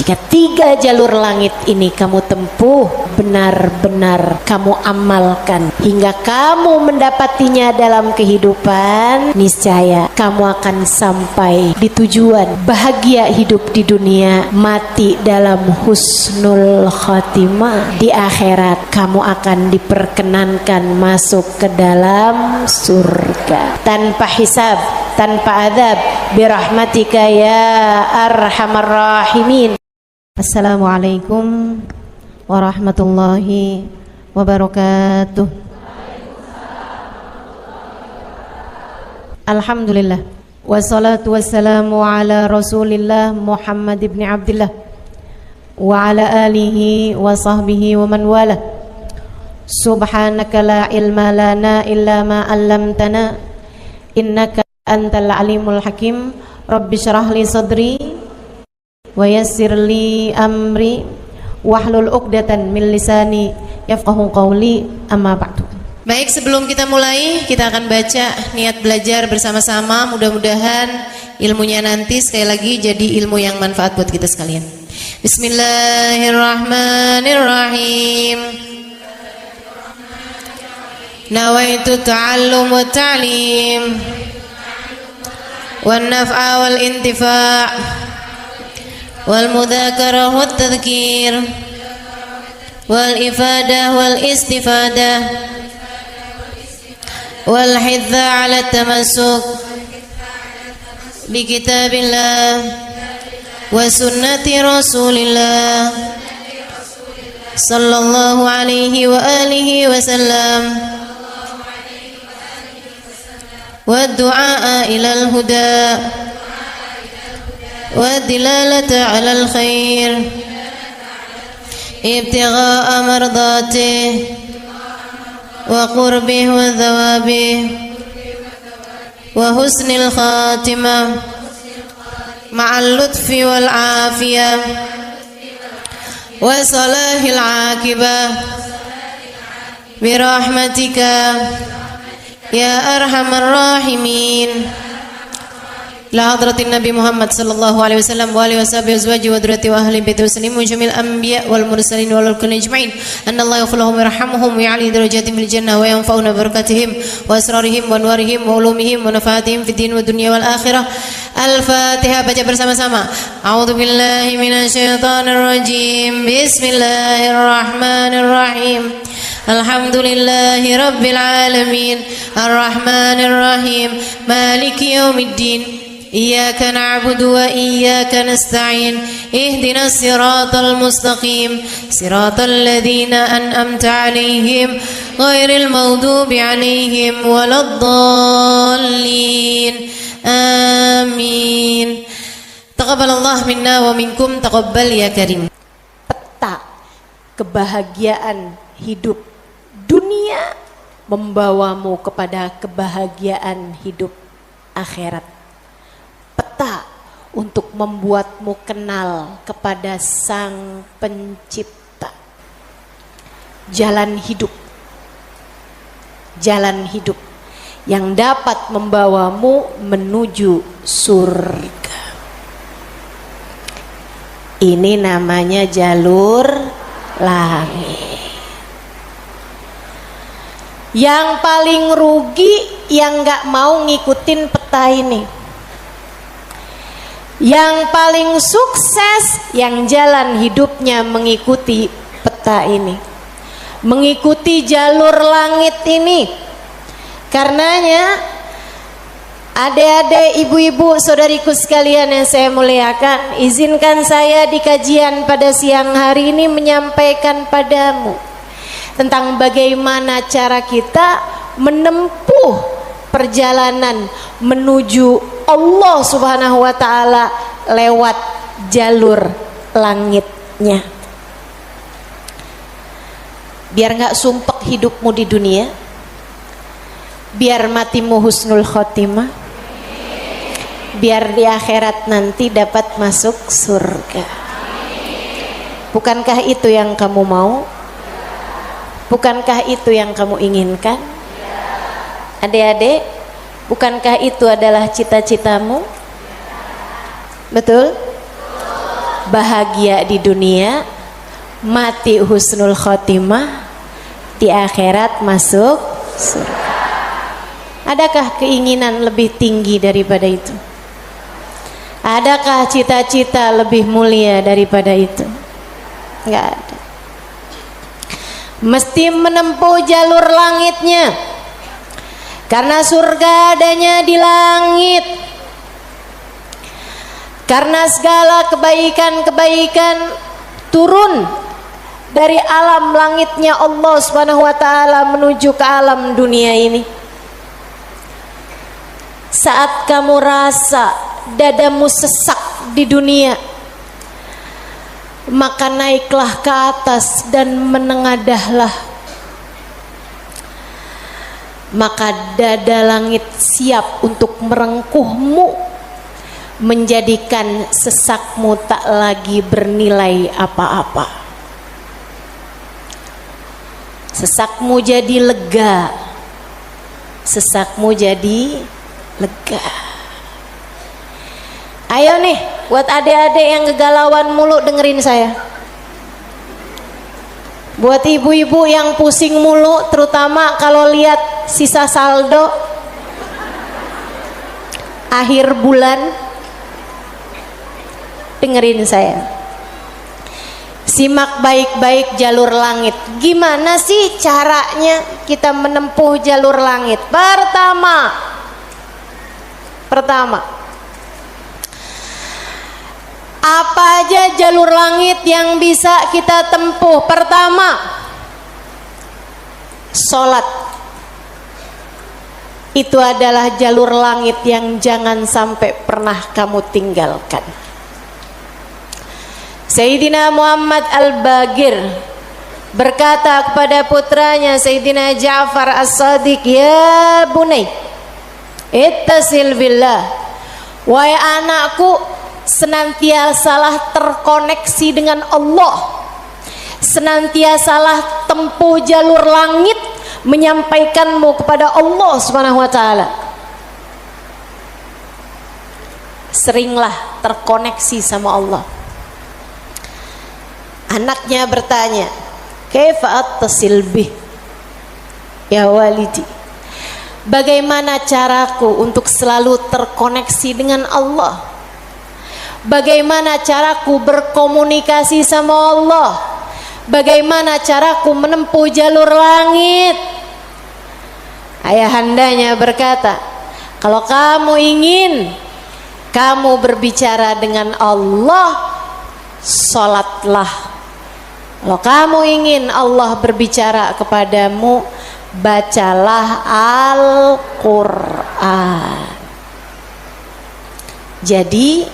Jika 3 jalur langit ini kamu tempuh, benar-benar kamu amalkan hingga kamu mendapatinya dalam kehidupan, niscaya kamu akan sampai di tujuan, bahagia hidup di dunia, mati dalam husnul khatimah. Di akhirat kamu akan diperkenankan masuk ke dalam surga tanpa hisab, tanpa adab, birahmatika ya arhamar rahimin. Assalamualaikum warahmatullahi wabarakatuh. Alhamdulillah, wassalatu wassalamu ala rasulillah Muhammad ibn Abdillah wa ala alihi wa sahbihi wa man wala. Subhanaka la ilma lana illa ma 'allamtana innaka antal alimul hakim. Rabbi syrah li sadri wa yassir li amri wahlul 'uqdatan min lisani yafqahu qawli, amma ba'du. Baik, sebelum kita mulai, kita akan baca niat belajar bersama-sama. Mudah-mudahan ilmunya nanti sekali lagi jadi ilmu yang manfaat buat kita sekalian. Bismillahirrahmanirrahim. Nawaitu ta'allum wa ta'lim wan naf'a wal intifa' wal mudzakarah wat tadhkir wal ifadah wal istifadah wal hidza 'ala tamassuk bi kitabillah wa sunnati rasulillah sallallahu alaihi wa alihi wasallam wa du'a ilal huda والدلالة على الخير ابتغاء مرضاته وقربه وثوابه وحسن الخاتمة مع اللطف والعافية وصلاح العاقبة برحمتك يا أرحم الراحمين. La hadratin Nabi Muhammad sallallahu alaihi wasallam wa alihi washabihi azwaji wa dzurriyyati wa ahli baiti wasallim wa jamil anbiya wal mursalin wal kulli ajma'in anna Allah yaghfiruhum wa yarhamuhum wa ya'li darajatihim fil jannah wa yanfa'una barakatihim wa asrarihim wa anwarihim wa ulumihim wa nafaatihim fid din wa dunya wal akhirah. Al-Fatihah, baca bersama-sama. A'udzu billahi minasyaitonir rajim. Bismillahirrahmanirrahim. Alhamdulillahi rabbil alamin. Arrahmanir rahim. Maliki yaumiddin. Iyyaka na'budu wa iyyaka nasta'in. Ihdinas siratal mustaqim. Siratal ladzina an'amta 'alaihim ghairil maghdubi 'alaihim waladdallin. Amin. Taqabbalallah minna wa minkum, taqabbal ya karim. Peta kebahagiaan hidup dunia membawamu kepada kebahagiaan hidup akhirat. Peta untuk membuatmu kenal kepada Sang Pencipta. Jalan hidup yang dapat membawamu menuju surga. Ini namanya jalur langit. Yang paling rugi yang gak mau ngikutin peta ini. Yang paling sukses yang jalan hidupnya mengikuti peta ini, mengikuti jalur langit ini. Karenanya adik-adik, ibu-ibu, saudariku sekalian yang saya muliakan, izinkan saya di kajian pada siang hari ini menyampaikan padamu tentang bagaimana cara kita menempuh perjalanan menuju Allah Subhanahu wa ta'ala lewat jalur langitnya. Biar gak sumpek hidupmu di dunia, biar matimu husnul khotimah, biar di akhirat nanti dapat masuk surga. Bukankah itu yang kamu mau? Bukankah itu yang kamu inginkan? Adik-adik, bukankah itu adalah cita-citamu? Betul? bahagia di dunia, mati husnul khotimah, di akhirat masuk surga. Adakah keinginan lebih tinggi daripada itu? Adakah cita-cita lebih mulia daripada itu? Enggak ada. Mesti menempuh jalur langitnya, karena surga adanya di langit. Karena segala kebaikan-kebaikan turun dari alam langitnya Allah Subhanahu wa taala menuju ke alam dunia ini. Saat kamu rasa dadamu sesak di dunia, maka naiklah ke atas dan menengadahlah. Maka dada langit siap untuk merengkuhmu, menjadikan sesakmu tak lagi bernilai apa-apa. Sesakmu jadi lega, sesakmu jadi lega. Ayo nih, buat adik-adik yang kegalauan mulu, dengerin saya. Buat ibu-ibu yang pusing mulu, terutama kalau lihat sisa saldo akhir bulan, dengerin saya. Simak baik-baik jalur langit. Gimana sih caranya kita menempuh jalur langit? Pertama, apa aja jalur langit yang bisa kita tempuh? Pertama, sholat. Itu adalah jalur langit yang jangan sampai pernah kamu tinggalkan. Sayyidina Muhammad Al-Bagir berkata kepada putranya Sayyidina Ja'far As-Sadiq, "Ya bunay, ittasil billah." Wahai anakku, senantiasalah terkoneksi dengan Allah, senantiasalah tempuh jalur langit menyampaikanmu kepada Allah Subhanahu wa taala. Seringlah terkoneksi sama Allah. Anaknya bertanya, "Kaifa attasil bih ya walidi?" Bagaimana caraku untuk selalu terkoneksi dengan Allah? Bagaimana caraku berkomunikasi sama Allah? Bagaimana caraku menempuh jalur langit? Ayahandanya berkata, kalau kamu ingin kamu berbicara dengan Allah, sholatlah. Kalau kamu ingin Allah berbicara kepadamu, bacalah Al-Quran. Jadi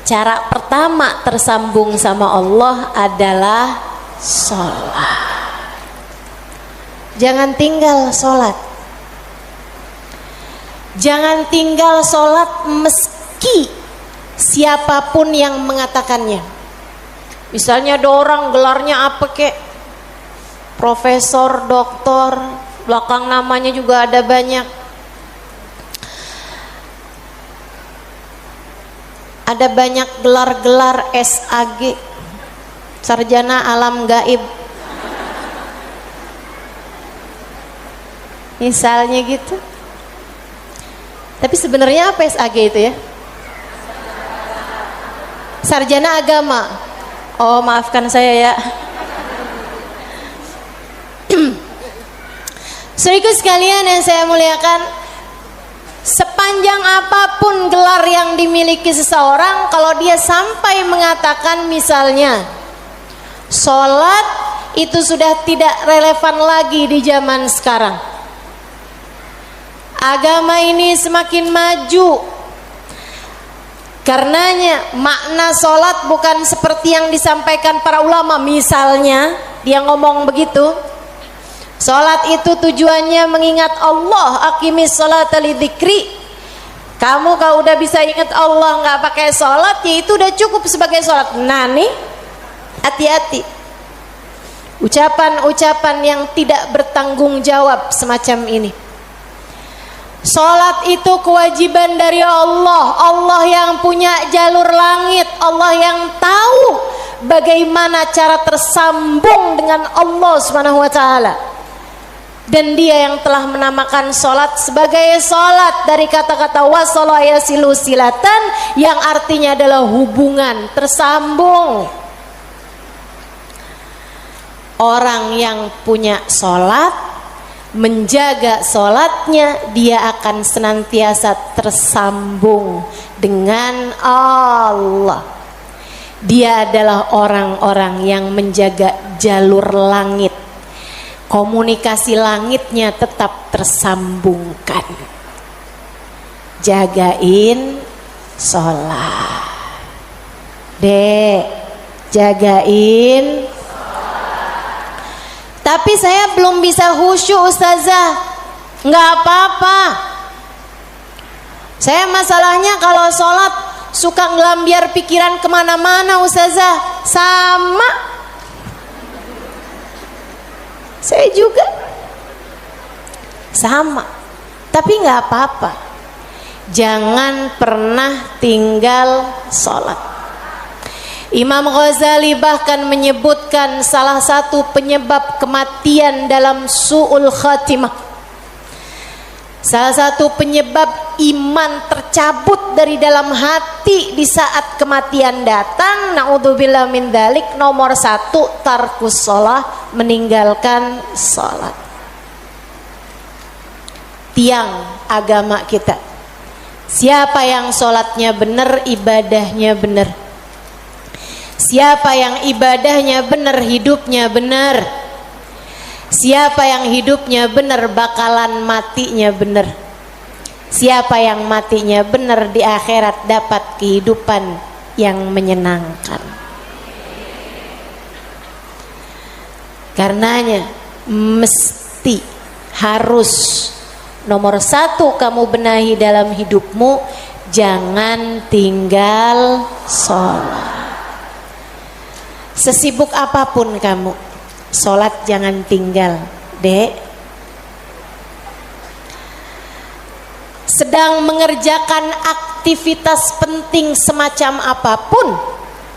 cara pertama tersambung sama Allah adalah sholat. Jangan tinggal sholat. Jangan tinggal sholat meski siapapun yang mengatakannya. Misalnya ada orang gelarnya apa kek, profesor, doktor, belakang namanya juga ada banyak. Ada banyak gelar-gelar SAG, sarjana alam gaib. Misalnya gitu. Tapi sebenarnya apa SAG itu ya? Sarjana agama. Oh, maafkan saya ya. Saudaraku sekalian yang saya muliakan, sepanjang apapun gelar yang dimiliki seseorang, kalau dia sampai mengatakan misalnya sholat, itu sudah tidak relevan lagi di zaman sekarang. Agama ini semakin maju. Karenanya makna sholat bukan seperti yang disampaikan para ulama. Misalnya dia ngomong begitu, sholat itu tujuannya mengingat Allah, aqimis sholata lidzikri. Kamu kalau udah bisa ingat Allah nggak pakai sholat, ya itu udah cukup sebagai sholat. Nah nih, hati-hati ucapan-ucapan yang tidak bertanggung jawab semacam ini. Salat itu kewajiban dari Allah. Allah yang punya jalur langit, Allah yang tahu bagaimana cara tersambung dengan Allah Subhanahu wa taala. Dan dia yang telah menamakan salat sebagai salat dari kata-kata wasala yasilu silatan, yang artinya adalah hubungan, tersambung. Orang yang punya salat, menjaga salatnya, dia akan senantiasa tersambung dengan Allah. Dia adalah orang-orang yang menjaga jalur langit. Komunikasi langitnya tetap tersambungkan. Jagain sholat. Dek, jagain. Tapi saya belum bisa khusyuk Ustazah. Nggak apa-apa. Saya masalahnya kalau sholat suka ngelambiar pikiran kemana-mana Ustazah. Sama. Saya juga. Sama. Tapi nggak apa-apa. Jangan pernah tinggal sholat. Imam Ghazali bahkan menyebutkan salah satu penyebab kematian dalam su'ul khatimah, salah satu penyebab iman tercabut dari dalam hati di saat kematian datang, naudzubillah min dzalik, nomor 1 tarkus shalah, meninggalkan salat. Tiang agama kita. Siapa yang salatnya benar, ibadahnya benar. Siapa yang ibadahnya benar, hidupnya benar. Siapa yang hidupnya benar, bakalan matinya benar. Siapa yang matinya benar, di akhirat dapat kehidupan yang menyenangkan. Karenanya mesti, harus, nomor 1 kamu benahi dalam hidupmu, jangan tinggal sholat. Sesibuk apapun kamu, sholat jangan tinggal, Dek. Sedang mengerjakan aktivitas penting semacam apapun,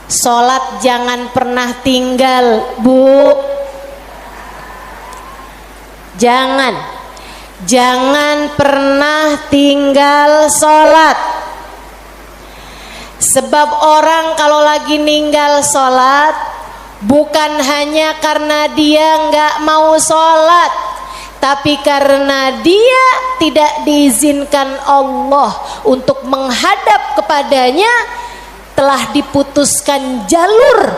sholat jangan pernah tinggal, Bu. Jangan pernah tinggal sholat. Sebab orang kalau lagi ninggal sholat, bukan hanya karena dia nggak mau sholat, tapi karena dia tidak diizinkan Allah untuk menghadap kepadanya. Telah diputuskan jalur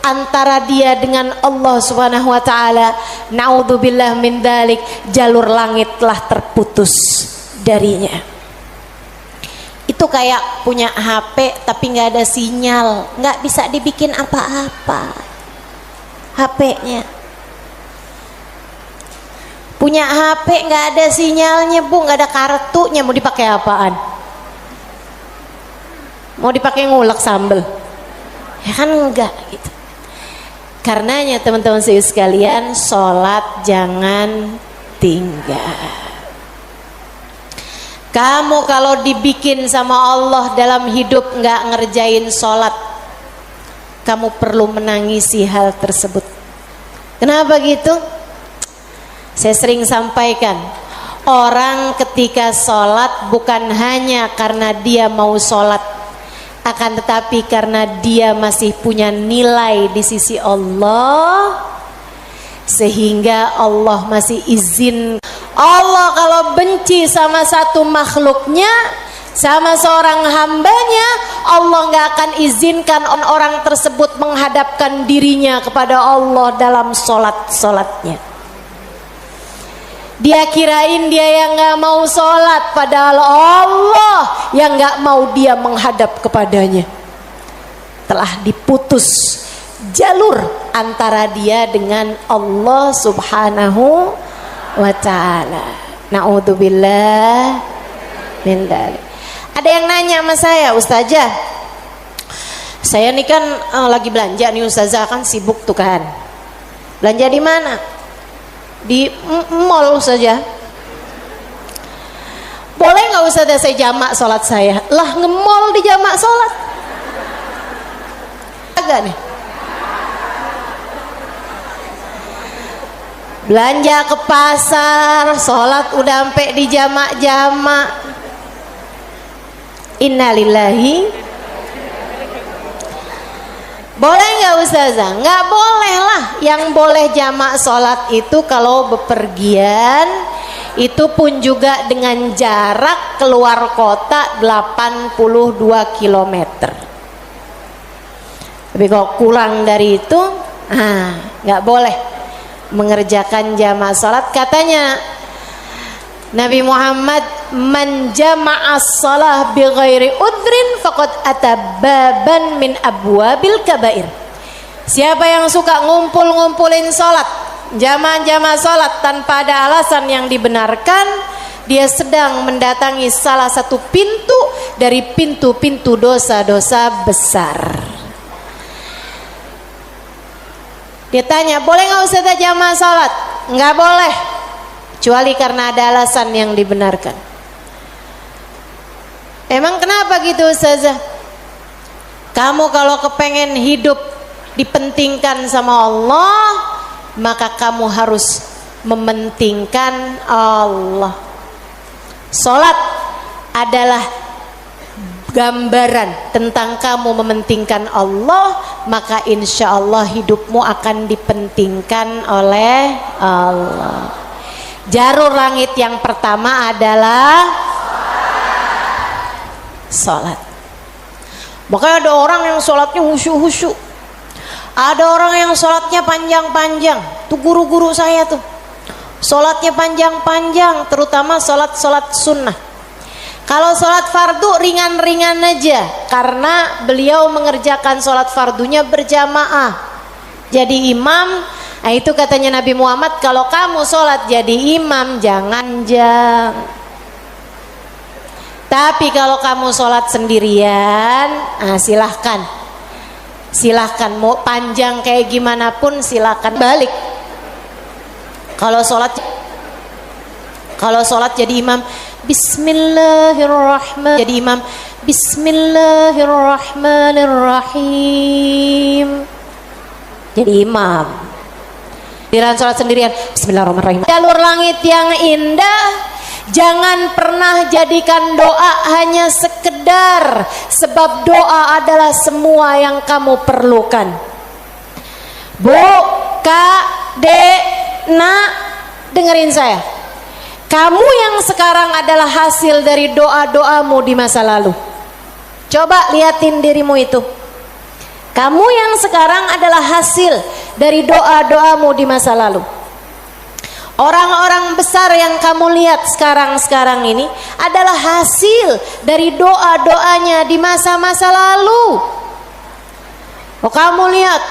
antara dia dengan Allah Subhanahu wa taala. Naudzubillah min dzalik, jalur langit telah terputus darinya. Itu kayak punya HP tapi nggak ada sinyal, nggak bisa dibikin apa-apa HP-nya. Punya HP nggak ada sinyalnya, Bu, nggak ada kartunya, mau dipakai apaan? Mau dipakai ngulek sambel? Ya kan enggak gitu. Karenanya teman-teman sekalian, sholat jangan tinggal. Kamu kalau dibikin sama Allah dalam hidup nggak ngerjain sholat, kamu perlu menangisi hal tersebut. Kenapa gitu? Saya sering sampaikan, orang ketika sholat bukan hanya karena dia mau sholat, akan tetapi karena dia masih punya nilai di sisi Allah, sehingga Allah masih izin. Allah kalau benci sama satu makhluknya, sama seorang hambanya, Allah nggak akan izinkan orang tersebut menghadapkan dirinya kepada Allah dalam sholatnya. Dia kirain dia yang nggak mau sholat, padahal Allah yang nggak mau dia menghadap kepadanya. Telah diputus jalur antara dia dengan Allah Subhanahu wa ta'ala. Na'udzubillah min dzalik. Ada yang nanya sama saya, Ustazah, saya nih kan lagi belanja nih Ustazah, kan sibuk tuh kan. Belanja di mana? Di mall Ustazah. boleh nggak Ustazah saya jamak sholat saya? Lah ngemol di jamak sholat agak nih. Belanja ke pasar, sholat udah sampai di jamak-jamak. Innalillahi. Boleh nggak Ustazah? Nggak boleh lah. Yang boleh jamak sholat itu kalau bepergian, itu pun juga dengan jarak keluar kota 82 km. Tapi kalau kurang dari itu, nggak boleh mengerjakan jamak salat. Katanya Nabi Muhammad, man jama'as shalah bi ghairi udrin faqad atababan min abwabil kabair. Siapa yang suka ngumpulin salat, jamaah salat tanpa ada alasan yang dibenarkan, dia sedang mendatangi salah satu pintu dari pintu-pintu dosa-dosa besar. Dia tanya, boleh nggak Ustazah jamaah salat? Nggak boleh, kecuali karena ada alasan yang dibenarkan. Emang kenapa gitu Ustazah? Kamu kalau kepengen hidup dipentingkan sama Allah, maka kamu harus mementingkan Allah. Salat adalah gambaran tentang kamu mementingkan Allah, maka insya Allah hidupmu akan dipentingkan oleh Allah. Jalur langit yang pertama adalah salat. Makanya ada orang yang salatnya khusyuk-khusyuk, ada orang yang salatnya panjang-panjang. Tuh guru-guru saya tuh salatnya panjang-panjang, terutama salat sunnah. Kalau sholat fardu ringan-ringan aja, karena beliau mengerjakan sholat fardunya berjamaah. Jadi imam, nah itu katanya Nabi Muhammad, kalau kamu sholat jadi imam jangan jang. Tapi kalau kamu sholat sendirian, silahkan mau panjang kayak gimana pun silahkan balik. Kalau sholat jadi imam, Bismillahirrahmanirrahim. Jadi imam, Bismillahirrahmanirrahim. Jadi imam. Diran sholat sendirian, Bismillahirrahmanirrahim. Jalur langit yang indah, jangan pernah jadikan doa hanya sekedar, sebab doa adalah semua yang kamu perlukan. Bu, Kak, Dek, Nak, dengerin saya. Kamu yang sekarang adalah hasil dari doa-doamu di masa lalu. Coba liatin dirimu itu. Kamu yang sekarang adalah hasil dari doa-doamu di masa lalu. Orang-orang besar yang kamu lihat sekarang ini adalah hasil dari doa-doanya di masa-masa lalu. Oh, kamu lihat,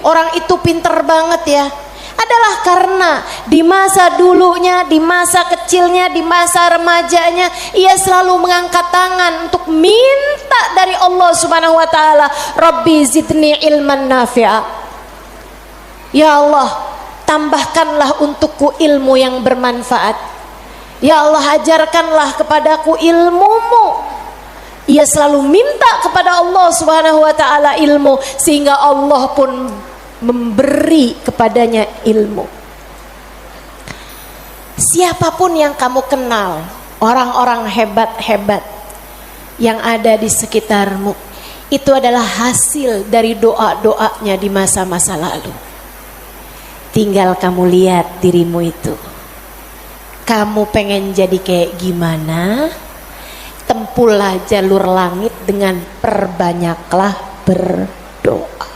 orang itu pinter banget ya. Adalah karena di masa dulunya, di masa kecilnya, di masa remajanya, ia selalu mengangkat tangan untuk minta dari Allah Subhanahu wa taala, Rabbi zidni ilman nafi'a. Ya Allah, tambahkanlah untukku ilmu yang bermanfaat. Ya Allah, ajarkanlah kepadaku ilmu-Mu. Ia selalu minta kepada Allah Subhanahu wa taala ilmu, sehingga Allah pun memberi kepadanya ilmu. Siapapun yang kamu kenal, orang-orang hebat-hebat yang ada di sekitarmu, itu adalah hasil dari doa-doanya di masa-masa lalu. Tinggal kamu lihat dirimu itu. Kamu pengen jadi kayak gimana? Tempuhlah jalur langit dengan perbanyaklah berdoa.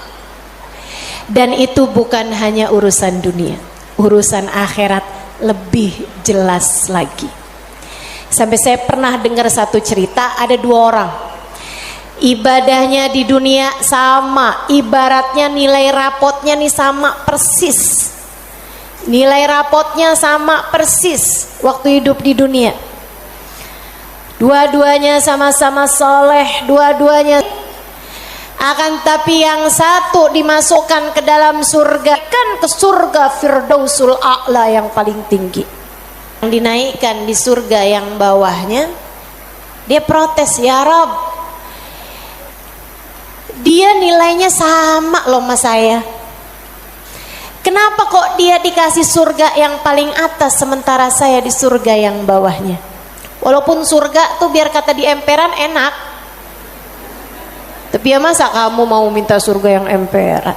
Dan itu bukan hanya urusan dunia, urusan akhirat lebih jelas lagi. Sampai saya pernah dengar satu cerita, ada dua orang, ibadahnya di dunia sama, ibaratnya nilai rapotnya nih sama persis. Nilai rapotnya sama persis waktu hidup di dunia. Dua-duanya sama-sama soleh, dua-duanya. Akan tapi yang satu dimasukkan ke dalam surga, kan ke surga Firdausul A'la yang paling tinggi. yang dinaikkan di surga yang bawahnya, dia protes, ya Rob, dia nilainya sama loh sama saya. Kenapa kok dia dikasih surga yang paling atas sementara saya di surga yang bawahnya? Walaupun surga tuh biar kata di emperan enak, tapi ya masa kamu mau minta surga yang emperan?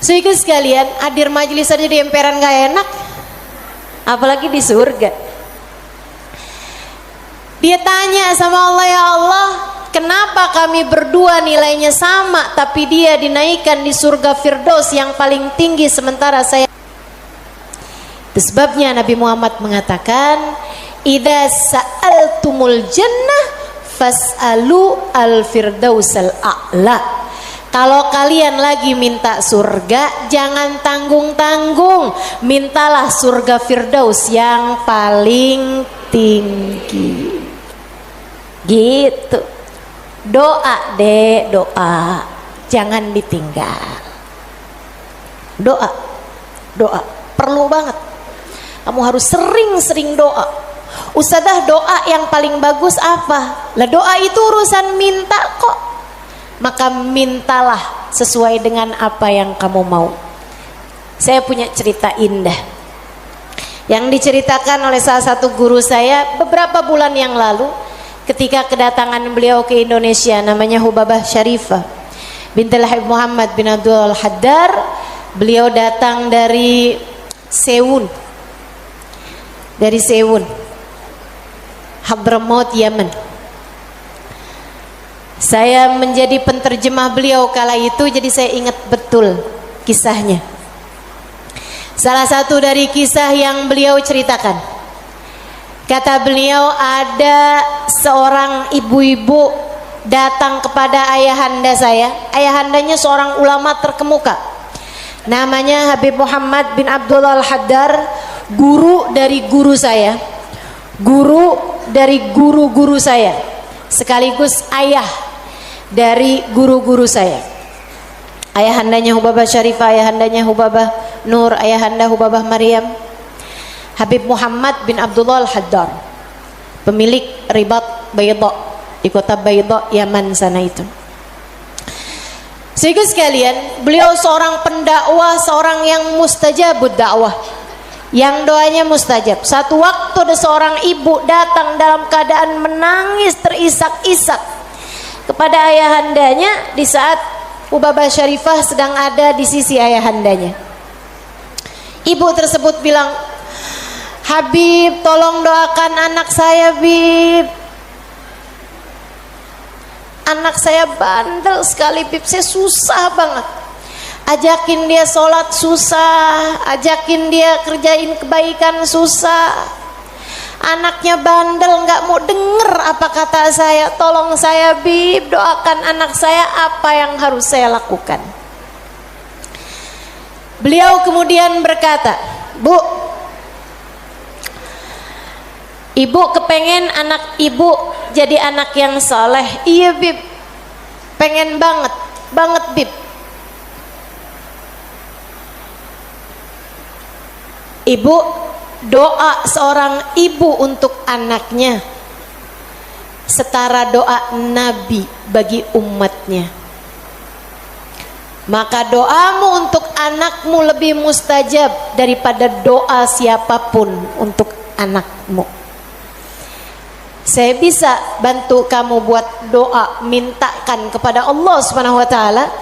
Sehingga sekalian, hadir majelis aja di emperan gak enak, apalagi di surga. Dia tanya sama Allah, ya Allah, kenapa kami berdua nilainya sama tapi dia dinaikkan di surga Firdaus yang paling tinggi sementara saya. Itu sebabnya Nabi Muhammad mengatakan, idza sa'altumul jannah fas'alu al-firdausal a'la. Kalau kalian lagi minta surga, jangan tanggung-tanggung, mintalah surga Firdaus yang paling tinggi. Gitu. Doa deh, doa, jangan ditinggal. Doa, doa, perlu banget. Kamu harus sering-sering doa. Ustadzah, doa yang paling bagus apa? Lah doa itu urusan minta kok. Maka mintalah sesuai dengan apa yang kamu mau. Saya punya cerita indah yang diceritakan oleh salah satu guru saya beberapa bulan yang lalu ketika kedatangan beliau ke Indonesia, namanya Hubabah Syarifah bintul Habib Muhammad bin Abdul Haddar. Beliau datang dari Sewun, Hadramaut, Yaman. Saya menjadi penterjemah beliau kala itu, jadi saya ingat betul kisahnya. Salah satu dari kisah yang beliau ceritakan, kata beliau, ada seorang ibu-ibu datang kepada ayahanda saya. Ayahandanya seorang ulama terkemuka, namanya Habib Muhammad bin Abdullah Al-Haddar, guru dari guru saya, guru dari guru-guru saya, sekaligus ayah dari guru-guru saya. Ayahandanya Hubabah Syarifah, ayahandanya Hubabah Nur, ayahanda Hubabah Maryam. Habib Muhammad bin Abdullah Al-Haddar, pemilik Ribat Bayda di kota Bayda, Yaman sana itu. Sehingga sekalian, beliau seorang pendakwah, seorang yang mustajabud dakwah, yang doanya mustajab. Satu waktu ada seorang ibu datang dalam keadaan menangis terisak-isak kepada ayahandanya di saat Hubabah Syarifah sedang ada di sisi ayahandanya. Ibu tersebut bilang, Habib, tolong doakan anak saya, Bib. Anak saya bandel sekali, Bib. Saya susah banget. Ajakin dia sholat susah, ajakin dia kerjain kebaikan susah. Anaknya bandel, nggak mau denger apa kata saya. Tolong saya, Bib, doakan anak saya, apa yang harus saya lakukan. Beliau kemudian berkata, Bu, ibu kepengen anak ibu jadi anak yang soleh. Iya, Bib, pengen banget Bib. Ibu, doa seorang ibu untuk anaknya setara doa Nabi bagi umatnya. Maka doamu untuk anakmu lebih mustajab daripada doa siapapun untuk anakmu. Saya bisa bantu kamu buat doa, mintakan kepada Allah Subhanahu wa taala,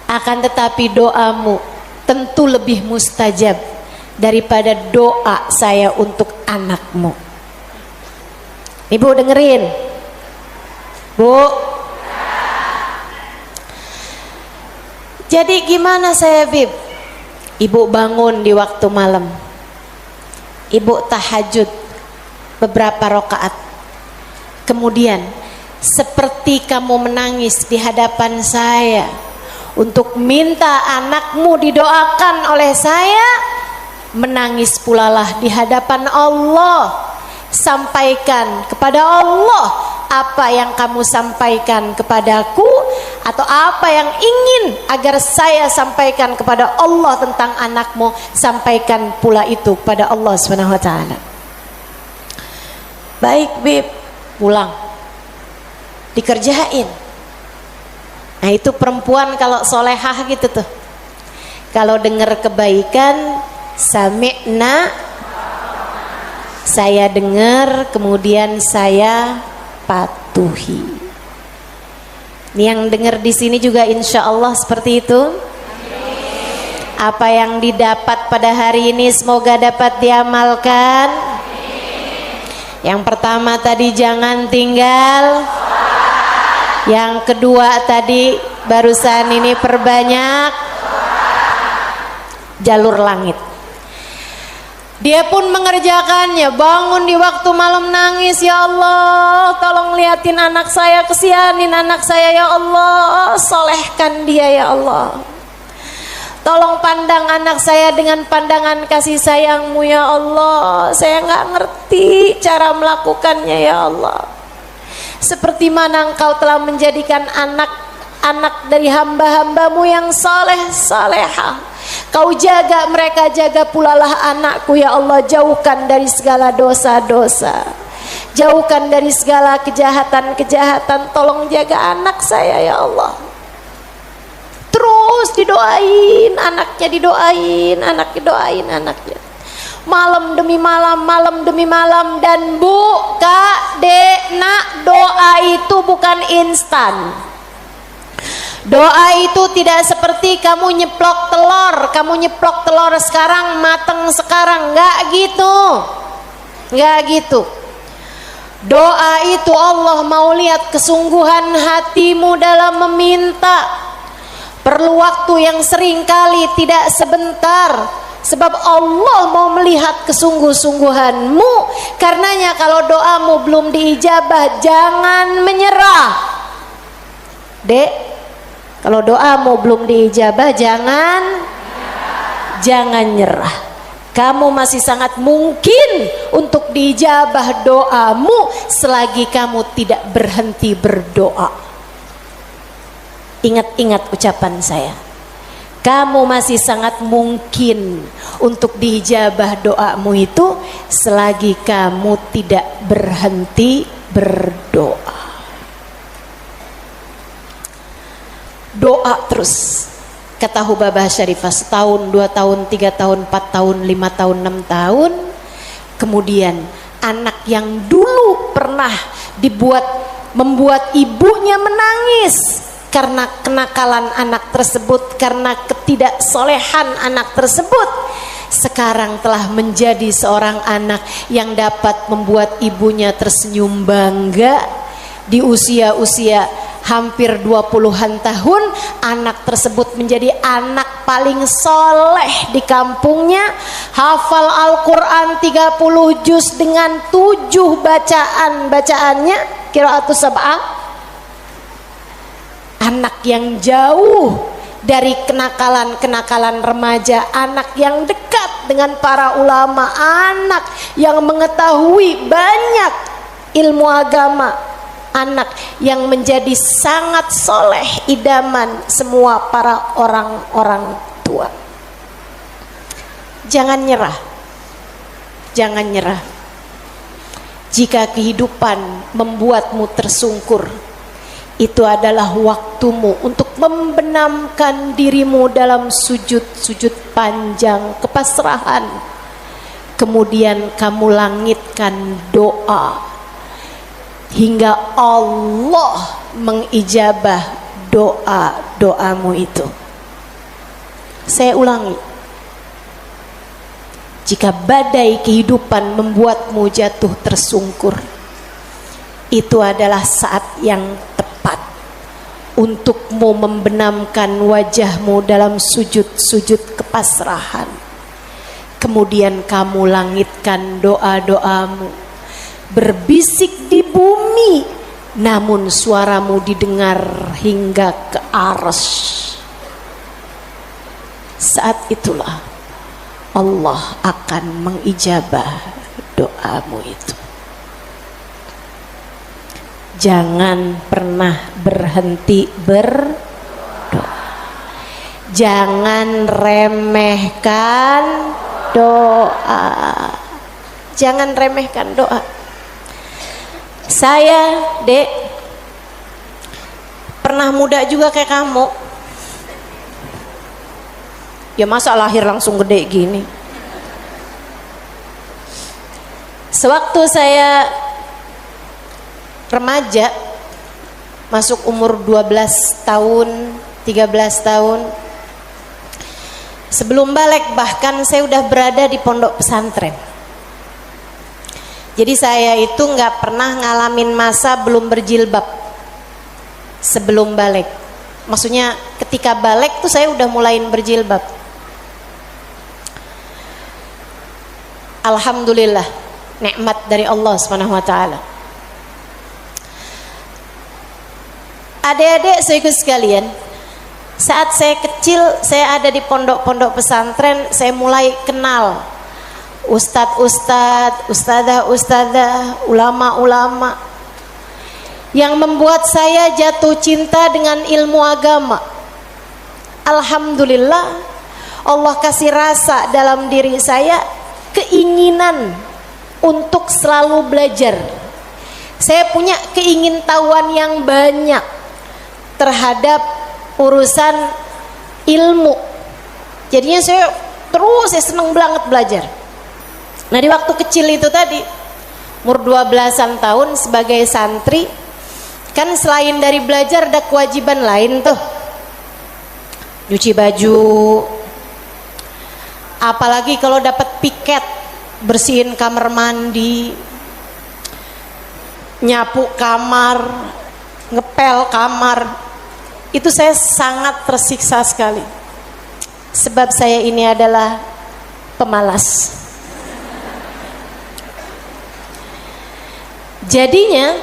akan tetapi doamu tentu lebih mustajab daripada doa saya untuk anakmu. Ibu dengerin, Bu. Jadi gimana saya, Bib? Ibu bangun di waktu malam, ibu tahajud beberapa rakaat, kemudian seperti kamu menangis di hadapan saya untuk minta anakmu didoakan oleh saya, menangis pulalah di hadapan Allah. Sampaikan kepada Allah apa yang kamu sampaikan kepadaku atau apa yang ingin agar saya sampaikan kepada Allah tentang anakmu, sampaikan pula itu kepada Allah Subhanahu wa taala. Baik, Bib, pulang. Dikerjain. Nah, itu perempuan kalau solehah gitu tuh. Kalau dengar kebaikan, sami'na, saya dengar, kemudian saya patuhi. Ini yang dengar di sini juga insya Allah seperti itu. Apa yang didapat pada hari ini semoga dapat diamalkan. Yang pertama tadi jangan tinggal. Yang kedua tadi barusan ini perbanyak jalur langit. Dia pun mengerjakannya, bangun di waktu malam nangis, ya Allah tolong liatin anak saya, kesianin anak saya ya Allah, solehkan dia ya Allah, tolong pandang anak saya dengan pandangan kasih sayangmu ya Allah, saya nggak ngerti cara melakukannya ya Allah, seperti mana engkau telah menjadikan anak-anak dari hamba-hambamu yang soleh salehah. Kau jaga mereka, jaga pula lah anakku ya Allah, jauhkan dari segala dosa-dosa, jauhkan dari segala kejahatan-kejahatan, tolong jaga anak saya ya Allah. Terus didoain anaknya, didoain anaknya, doain anaknya, malam demi malam, malam demi malam. Dan Bu, Kak, Dek, Nak, doa itu bukan instan. Doa itu tidak seperti kamu nyeplok telur sekarang mateng sekarang, enggak gitu. Enggak gitu. Doa itu Allah mau lihat kesungguhan hatimu dalam meminta. Perlu waktu yang sering kali tidak sebentar, sebab Allah mau melihat kesungguh-sungguhanmu. Karenanya kalau doamu belum diijabah, jangan menyerah. Dek, kalau doamu belum diijabah, jangan nyerah. Kamu masih sangat mungkin untuk diijabah doamu selagi kamu tidak berhenti berdoa. Ingat-ingat ucapan saya. Kamu masih sangat mungkin untuk diijabah doamu itu selagi kamu tidak berhenti berdoa. Doa terus, kata Hubabah Syarifah, setahun, 2 tahun, 3 tahun, 4 tahun, 5 tahun, 6 tahun. Kemudian anak yang dulu pernah membuat ibunya menangis karena kenakalan anak tersebut, karena ketidaksolehan anak tersebut, sekarang telah menjadi seorang anak yang dapat membuat ibunya tersenyum bangga. Di usia-usia hampir 20-an tahun, anak tersebut menjadi anak paling soleh di kampungnya, hafal Al-Quran 30 juz dengan 7 bacaannya, qiraatus sab'ah. Anak yang jauh dari kenakalan-kenakalan remaja, anak yang dekat dengan para ulama, anak yang mengetahui banyak ilmu agama, anak yang menjadi sangat soleh, idaman semua para orang-orang tua. Jangan nyerah, jangan nyerah. Jika kehidupan membuatmu tersungkur, itu adalah waktumu untuk membenamkan dirimu dalam sujud-sujud panjang kepasrahan. Kemudian kamu langitkan doa hingga Allah mengijabah doa-doamu itu. Saya ulangi, jika badai kehidupan membuatmu jatuh tersungkur, itu adalah saat yang tepat untukmu membenamkan wajahmu dalam sujud-sujud kepasrahan. Kemudian kamu langitkan doa-doamu, berbisik di bumi, namun suaramu didengar hingga ke arsy. Saat itulah Allah akan mengijabah doamu itu. jangan pernah berhenti berdoa. Jangan remehkan doa. Jangan remehkan doa. Saya, Dek, pernah muda juga kayak kamu. Ya masa lahir langsung gede gini. Sewaktu saya remaja, masuk umur 12 tahun, 13 tahun, sebelum balik bahkan saya udah berada di pondok pesantren. Jadi saya itu nggak pernah ngalamin masa belum berjilbab sebelum balik. Maksudnya ketika balik tuh saya udah mulain berjilbab. Alhamdulillah, nikmat dari Allah Subhanahu wa taala. Adik-adik saudaraku sekalian, saat saya kecil, saya ada di pondok-pondok pesantren, saya mulai kenal ustadz-ustadz, ustadzah-ustadzah, ulama-ulama yang membuat saya jatuh cinta dengan ilmu agama. Alhamdulillah, Allah kasih rasa dalam diri saya keinginan untuk selalu belajar. Saya punya keingintahuan yang banyak terhadap urusan ilmu. Jadinya saya seneng banget belajar. Nah, di waktu kecil itu tadi, umur 12-an tahun sebagai santri, kan selain dari belajar ada kewajiban lain tuh. Cuci baju, apalagi kalau dapat piket, bersihin kamar mandi, nyapu kamar, ngepel kamar. Itu saya sangat tersiksa sekali, sebab saya ini adalah pemalas. Jadinya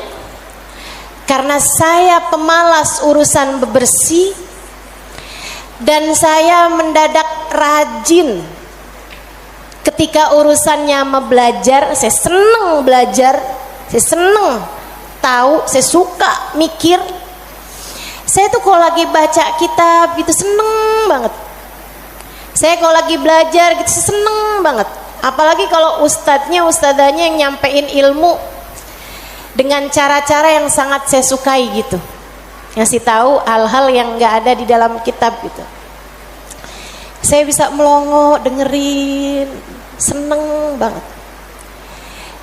karena saya pemalas urusan bebersih dan saya mendadak rajin ketika urusannya belajar. Saya seneng belajar, saya seneng tahu, saya suka mikir. Saya tuh kalau lagi baca kitab gitu seneng banget. Saya kalau lagi belajar gitu seneng banget. Apalagi kalau ustadzanya yang nyampein ilmu dengan cara-cara yang sangat saya sukai gitu, ngasih tahu hal-hal yang nggak ada di dalam kitab gitu. Saya bisa melongo dengerin, seneng banget.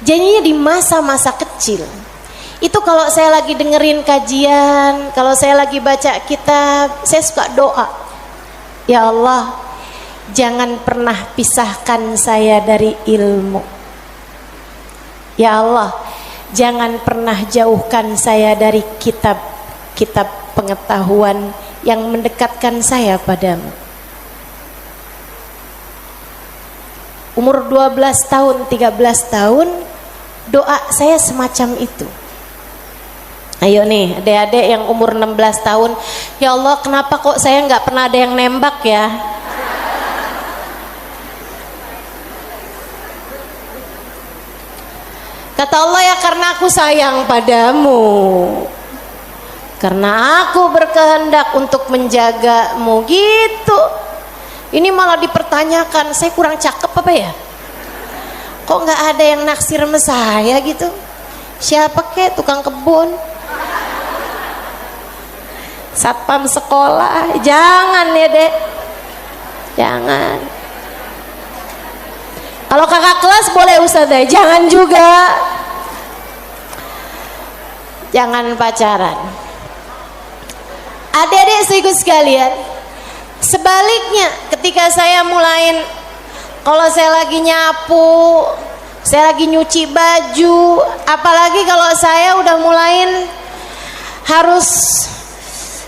Jadinya di masa-masa kecil itu kalau saya lagi dengerin kajian, kalau saya lagi baca kitab, saya suka doa, ya Allah, jangan pernah pisahkan saya dari ilmu. Ya Allah, jangan pernah jauhkan saya dari kitab-kitab pengetahuan yang mendekatkan saya padamu. Umur 12 tahun, 13 tahun, doa saya semacam itu. Ayo nih adik-adik yang umur 16 tahun, ya Allah, kenapa kok saya nggak pernah ada yang nembak ya? Kata Allah, ya karena aku sayang padamu, karena aku berkehendak untuk menjagamu gitu. Ini malah dipertanyakan, saya kurang cakep apa ya? Kok nggak ada yang naksir sama saya gitu? Siapa kek, tukang kebun, satpam sekolah? Jangan ya dek, jangan. Kalau kakak kelas boleh ustazah, jangan juga. Jangan pacaran. Adik-adik saudaraku sekalian, sebaliknya ketika saya mulain, kalau saya lagi nyapu, saya lagi nyuci baju, apalagi kalau saya udah mulain harus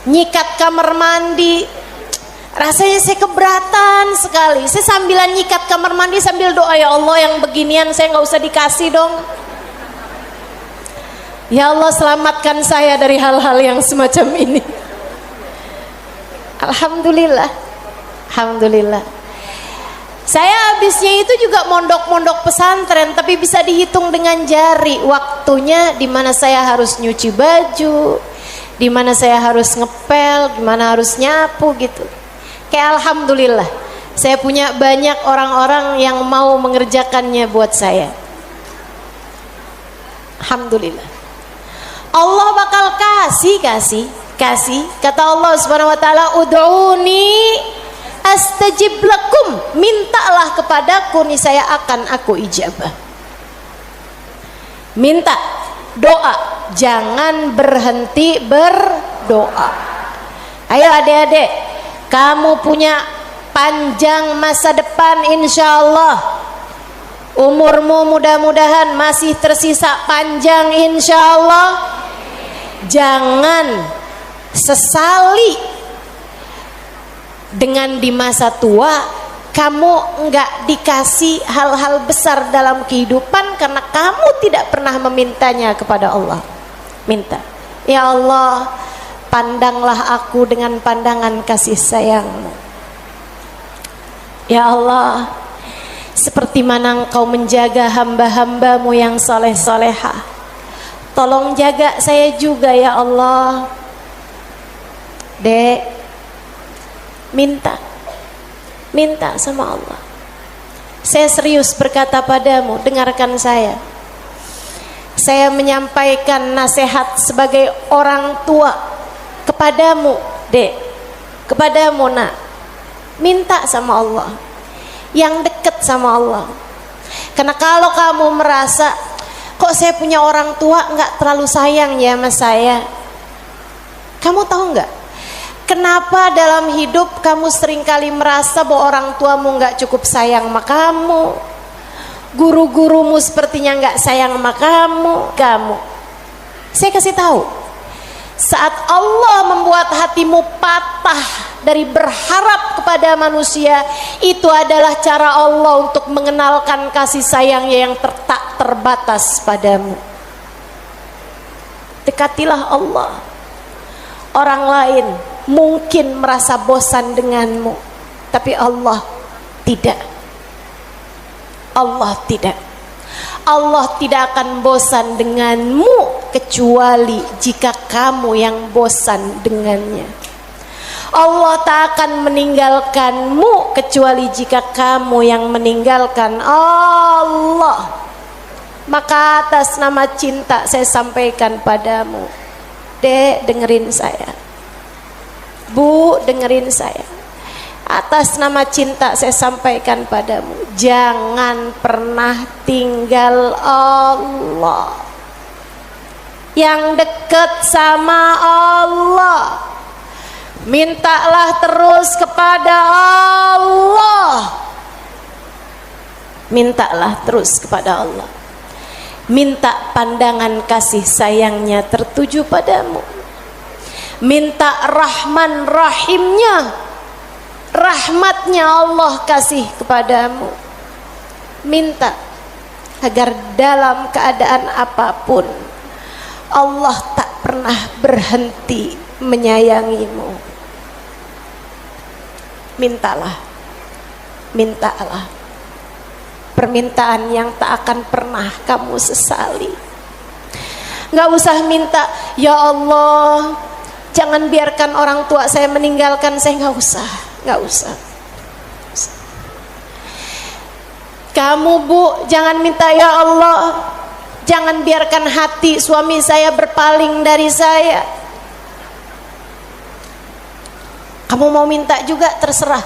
nyikat kamar mandi, rasanya saya keberatan sekali. Saya sambilan nyikat kamar mandi sambil doa, ya Allah, yang beginian saya nggak usah dikasih dong. Ya Allah, selamatkan saya dari hal-hal yang semacam ini. Alhamdulillah, alhamdulillah. Saya habisnya itu juga mondok-mondok pesantren, tapi bisa dihitung dengan jari waktunya di mana saya harus nyuci baju, di mana saya harus ngepel, di mana harus nyapu gitu. Kayak alhamdulillah, saya punya banyak orang-orang yang mau mengerjakannya buat saya. Alhamdulillah. Allah bakal kasih. Kata Allah Subhanahu wa taala, "Ud'uni astajib lakum." Mintalah kepadaku, niscaya akan aku ijabah. Minta, doa, jangan berhenti berdoa. Ayo adik-adik, kamu punya panjang masa depan insyaallah. Umurmu mudah-mudahan masih tersisa panjang insyaallah. Jangan sesali dengan di masa tua kamu enggak dikasih hal-hal besar dalam kehidupan karena kamu tidak pernah memintanya kepada Allah. Minta, ya Allah, pandanglah aku dengan pandangan kasih sayang-Mu. Ya Allah, seperti mana Engkau menjaga hamba-hamba-Mu yang soleh-solehah, tolong jaga saya juga ya Allah. Dek, minta sama Allah. Saya serius berkata padamu, dengarkan saya. Saya menyampaikan nasihat sebagai orang tua kepadamu, Dek, kepadamu nak. Minta sama Allah, yang dekat sama Allah. Karena kalau kamu merasa kok saya punya orang tua nggak terlalu sayang ya sama saya, kamu tahu nggak kenapa dalam hidup kamu seringkali merasa bahwa orang tuamu nggak cukup sayang sama kamu, guru-gurumu sepertinya nggak sayang sama kamu. Saya kasih tahu, saat Allah membuat hatimu patah dari berharap kepada manusia, itu adalah cara Allah untuk mengenalkan kasih sayangnya yang tak terbatas padamu. Dekatilah Allah. Orang lain mungkin merasa bosan denganmu, tapi Allah tidak. Allah tidak. Allah tidak akan bosan denganmu kecuali jika kamu yang bosan dengannya. Allah tak akan meninggalkanmu kecuali jika kamu yang meninggalkan Allah. Maka atas nama cinta saya sampaikan padamu, Dek, dengerin saya. Bu, dengerin saya. Atas nama cinta saya sampaikan padamu, jangan pernah tinggal Allah. Yang dekat sama Allah, mintalah terus kepada Allah. Mintalah terus kepada Allah. Minta pandangan kasih sayangnya tertuju padamu. Minta Rahman Rahimnya, rahmatnya Allah kasih kepadamu. Minta agar dalam keadaan apapun Allah tak pernah berhenti menyayangimu. Mintalah permintaan yang tak akan pernah kamu sesali. Gak usah minta, ya Allah jangan biarkan orang tua saya meninggalkan saya. Gak usah. Kamu Bu, jangan minta, ya Allah jangan biarkan hati suami saya berpaling dari saya. Kamu mau minta juga terserah.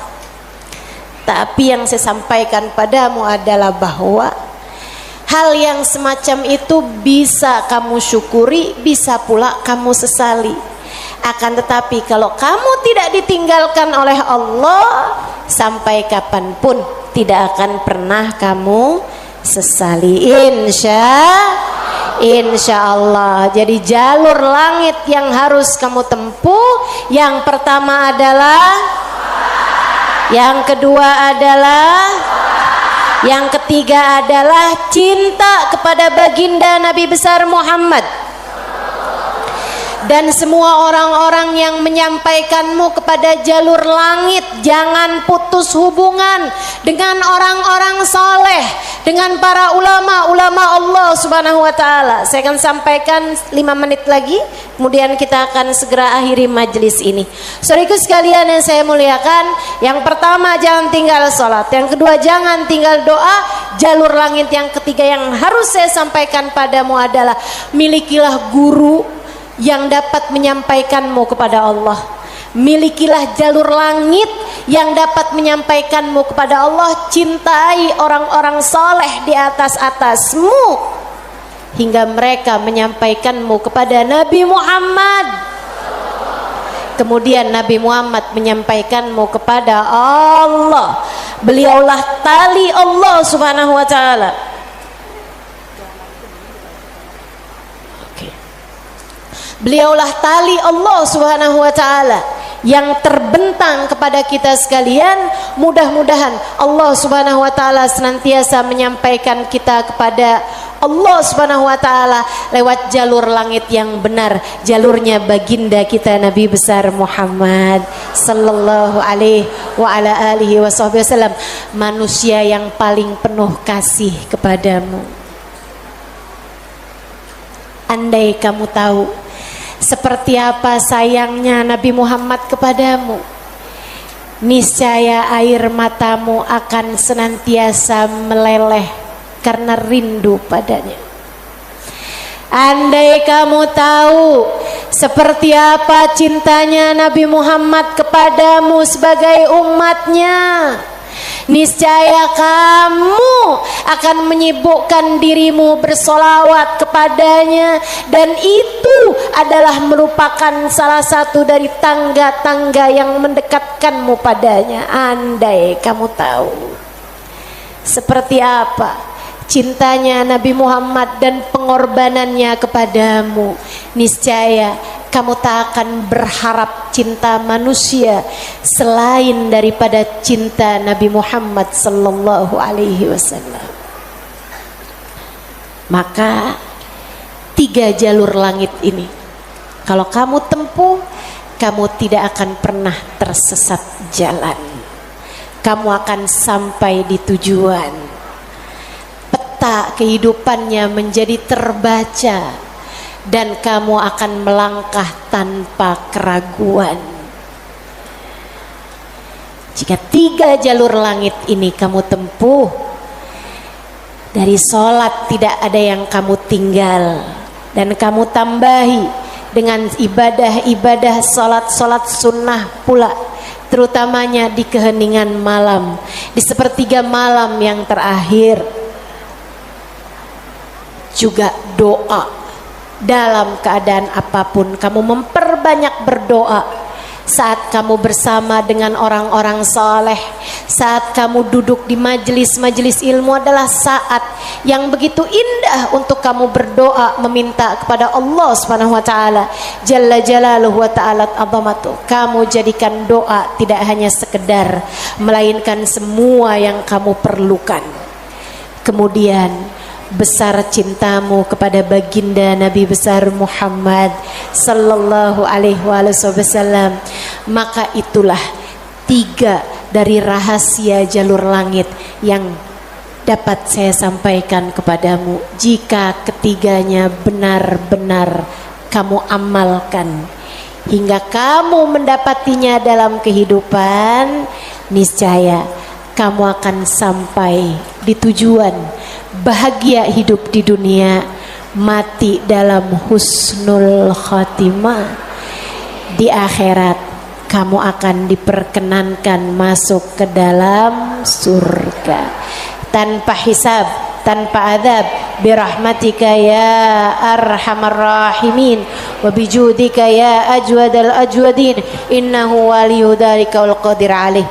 Tapi yang saya sampaikan padamu adalah bahwa hal yang semacam itu bisa kamu syukuri, bisa pula kamu sesali. Akan tetapi kalau kamu tidak ditinggalkan oleh Allah, sampai kapanpun tidak akan pernah kamu sesali, insya Allah. Jadi jalur langit yang harus kamu tempuh, yang pertama adalah, yang kedua adalah, yang ketiga adalah cinta kepada baginda Nabi besar Muhammad. dan semua orang-orang yang menyampaikanmu kepada jalur langit. Jangan putus hubungan dengan orang-orang soleh, dengan para ulama Allah subhanahu wa ta'ala. Saya akan sampaikan 5 menit lagi, kemudian kita akan segera akhiri majelis ini. Saudaraku sekalian yang saya muliakan, yang pertama jangan tinggal sholat, yang kedua jangan tinggal doa. Jalur langit yang ketiga yang harus saya sampaikan padamu adalah milikilah guru yang dapat menyampaikanmu kepada Allah. Milikilah jalur langit yang dapat menyampaikanmu kepada Allah. Cintai orang-orang soleh di atasmu hingga mereka menyampaikanmu kepada Nabi Muhammad. Kemudian Nabi Muhammad menyampaikanmu kepada Allah. Beliaulah tali Allah subhanahu wa ta'ala. Beliaulah tali Allah subhanahu wa ta'ala yang terbentang kepada kita sekalian. Mudah-mudahan Allah subhanahu wa ta'ala senantiasa menyampaikan kita kepada Allah subhanahu wa ta'ala lewat jalur langit yang benar, jalurnya baginda kita Nabi besar Muhammad sallallahu alaihi wa ala alihi wasallam, manusia yang paling penuh kasih kepadamu. Andai kamu tahu seperti apa sayangnya Nabi Muhammad kepadamu, niscaya air matamu akan senantiasa meleleh karena rindu padanya. Andai kamu tahu seperti apa cintanya Nabi Muhammad kepadamu sebagai umatnya, niscaya kamu akan menyibukkan dirimu bersolawat kepadanya, dan itu adalah merupakan salah satu dari tangga-tangga yang mendekatkanmu padanya. Andai kamu tahu seperti apa cintanya Nabi Muhammad dan pengorbanannya kepadamu, niscaya kamu tak akan berharap cinta manusia selain daripada cinta Nabi Muhammad sallallahu alaihi wasallam. Maka 3 jalur langit ini kalau kamu tempuh, kamu tidak akan pernah tersesat jalan. Kamu akan sampai di tujuan. Peta kehidupannya menjadi terbaca dan kamu akan melangkah tanpa keraguan. Jika 3 jalur langit ini kamu tempuh, dari sholat tidak ada yang kamu tinggal, dan kamu tambahi dengan ibadah-ibadah sholat sunnah pula, terutamanya di keheningan malam, di sepertiga malam yang terakhir. Juga doa. Dalam keadaan apapun kamu memperbanyak berdoa. Saat kamu bersama dengan orang-orang saleh, saat kamu duduk di majelis-majelis ilmu adalah saat yang begitu indah untuk kamu berdoa meminta kepada Allah Subhanahu wa taala jalla jalaluhu wa ta'ala azamatu. Kamu jadikan doa tidak hanya sekedar, melainkan semua yang kamu perlukan. Kemudian besar cintamu kepada baginda Nabi besar Muhammad sallallahu alaihi wasallam, maka itulah 3 dari rahasia jalur langit yang dapat saya sampaikan kepadamu. Jika ketiganya benar-benar kamu amalkan hingga kamu mendapatinya dalam kehidupan, niscaya kamu akan sampai di tujuan. Bahagia hidup di dunia, mati dalam husnul khatimah. Di akhirat kamu akan diperkenankan masuk ke dalam surga tanpa hisab, tanpa adab, birahmatika ya arhamar rahimin wa bijudika ya ajwadal ajwadin innahu waliyyu dzalika wal qadir alaih.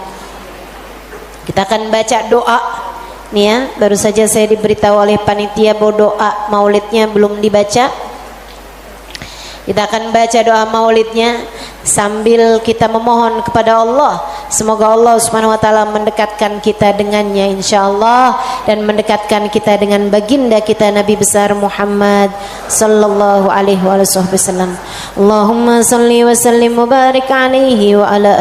Kita akan baca doa nih ya, baru saja saya diberitahu oleh panitia bahwa doa maulidnya belum dibaca. Kita akan baca doa maulidnya sambil kita memohon kepada Allah. Semoga Allah Subhanahu wa taala mendekatkan kita dengannya insyaallah dan mendekatkan kita dengan baginda kita Nabi besar Muhammad sallallahu alaihi wasallam. Allahumma salli wa sallim wa barik alaihi wa ala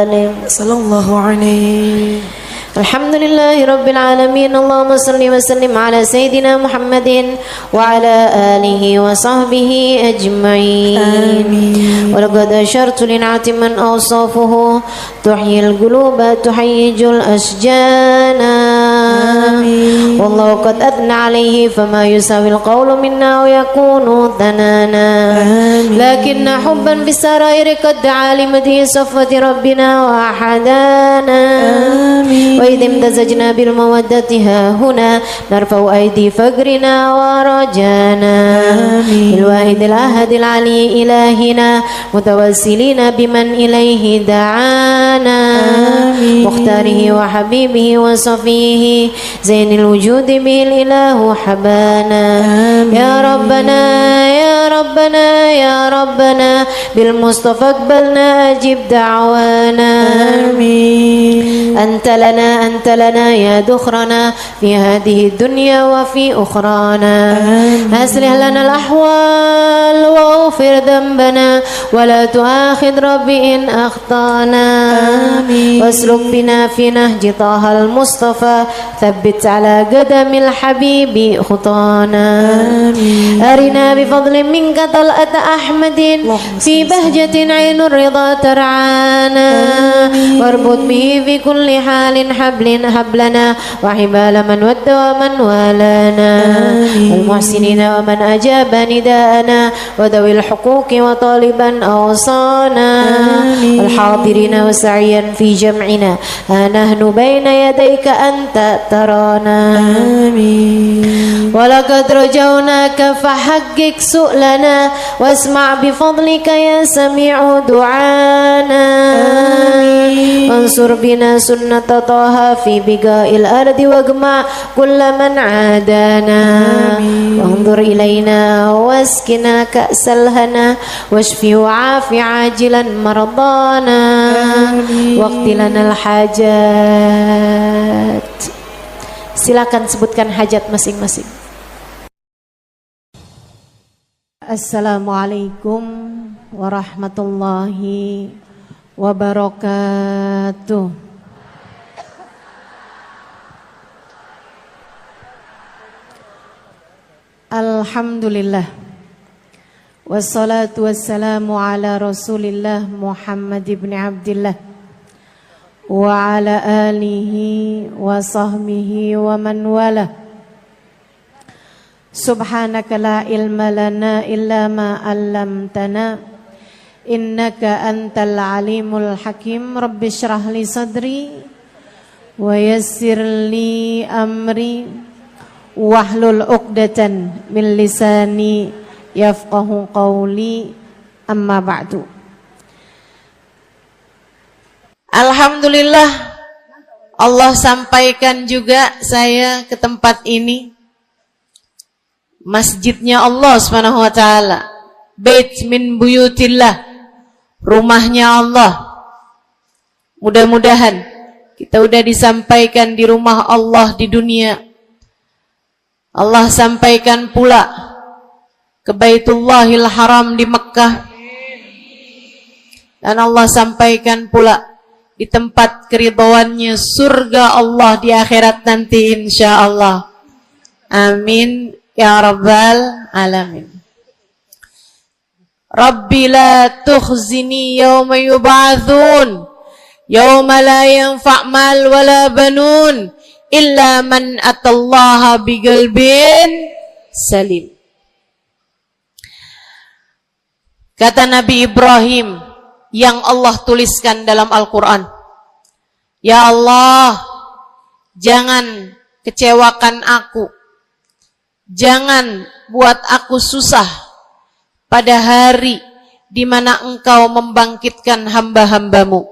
alihi sallallahu alaihi. Alhamdulillahi Rabbil Alamin. Allahumma salli wa sallim ala Sayyidina Muhammadin wa ala alihi wa sahbihi ajma'in. Wa laqad ashartu lin'ati man awsafuhu tuhyil quluba tuhayyijul asjana. Wallahu qad adna alayhi fama yusawil qawlu minna wa yakunu thanana. Lakinna hubban bisarairi qad alimati safwati rabbina wa ahadana. وإذ امتزجنا بالمودة ها هنا نرفع أيدي فقرنا ورجانا بالواحد الأحد العلي إلهنا متوسلين بمن إليه دعانا مختاره وحبيبه وصفيه زين الوجود به الإله حبانا يا ربنا يا ربنا يا ربنا بالمصطفى اقبلنا أجب دعوانا أنت لنا يا دخرنا في هذه الدنيا وفي أخرانا أصلح لنا الأحوال واغفر ذنبنا ولا تؤاخذ ربي إن أخطأنا واسلك بنا في نهج طه المصطفى ثبت على قدم الحبيب خطانا أرنا بفضل منك طلعة أحمد في بهجة عين الرضا ترعانا واربط به في كل حال حبلنا وحبال من ود ومن والانا والمحسنين ومن أجاب نداءنا وذوي الحقوق وطالبا أوصانا والحاضرين وسعيا في جمعنا ها نحن بين يديك أنت ترانا ولقد رجوناك فحقق سؤلنا واسمع بفضلك يا سميع دعانا وانصر بنا سنة طه في بقاء الأرض واجمع كل من عادانا وانظر إلينا واسكنا كأس الهنا واشفي وعافي عاجلا مرضانا واقض لنا الحاجات. Silakan sebutkan hajat masing-masing. Assalamualaikum warahmatullahi wabarakatuh. Alhamdulillah. Wassalatu wassalamu ala Rasulillah Muhammad ibn Abdillah wa ala alihi wa sahbihi wa man wala. Subhanaka la ilma lana illa ma 'allamtana innaka antal alimul hakim. Rabbi shrah li sadri wa yassir li amri wahlul 'uqdatan min lisani yafqahu qawli. Amma ba'du. Alhamdulillah, Allah sampaikan juga saya ke tempat ini. Masjidnya Allah Subhanahu wa taala, bait min buyutillah, rumahnya Allah. Mudah-mudahan kita udah disampaikan di rumah Allah di dunia. Allah sampaikan pula ke Baitullahil Haram di Mekkah. Dan Allah sampaikan pula di tempat keridhaannya surga Allah di akhirat nanti insyaallah. Amin ya rabbal alamin. Rabbi la tukhzini yawma yub'atsun yawma la yanfa' mal wala banun illa man atallaha biqalbin salim. Kata Nabi Ibrahim yang Allah tuliskan dalam Al-Quran, ya Allah, jangan kecewakan aku, jangan buat aku susah pada hari di mana Engkau membangkitkan hamba-hambamu.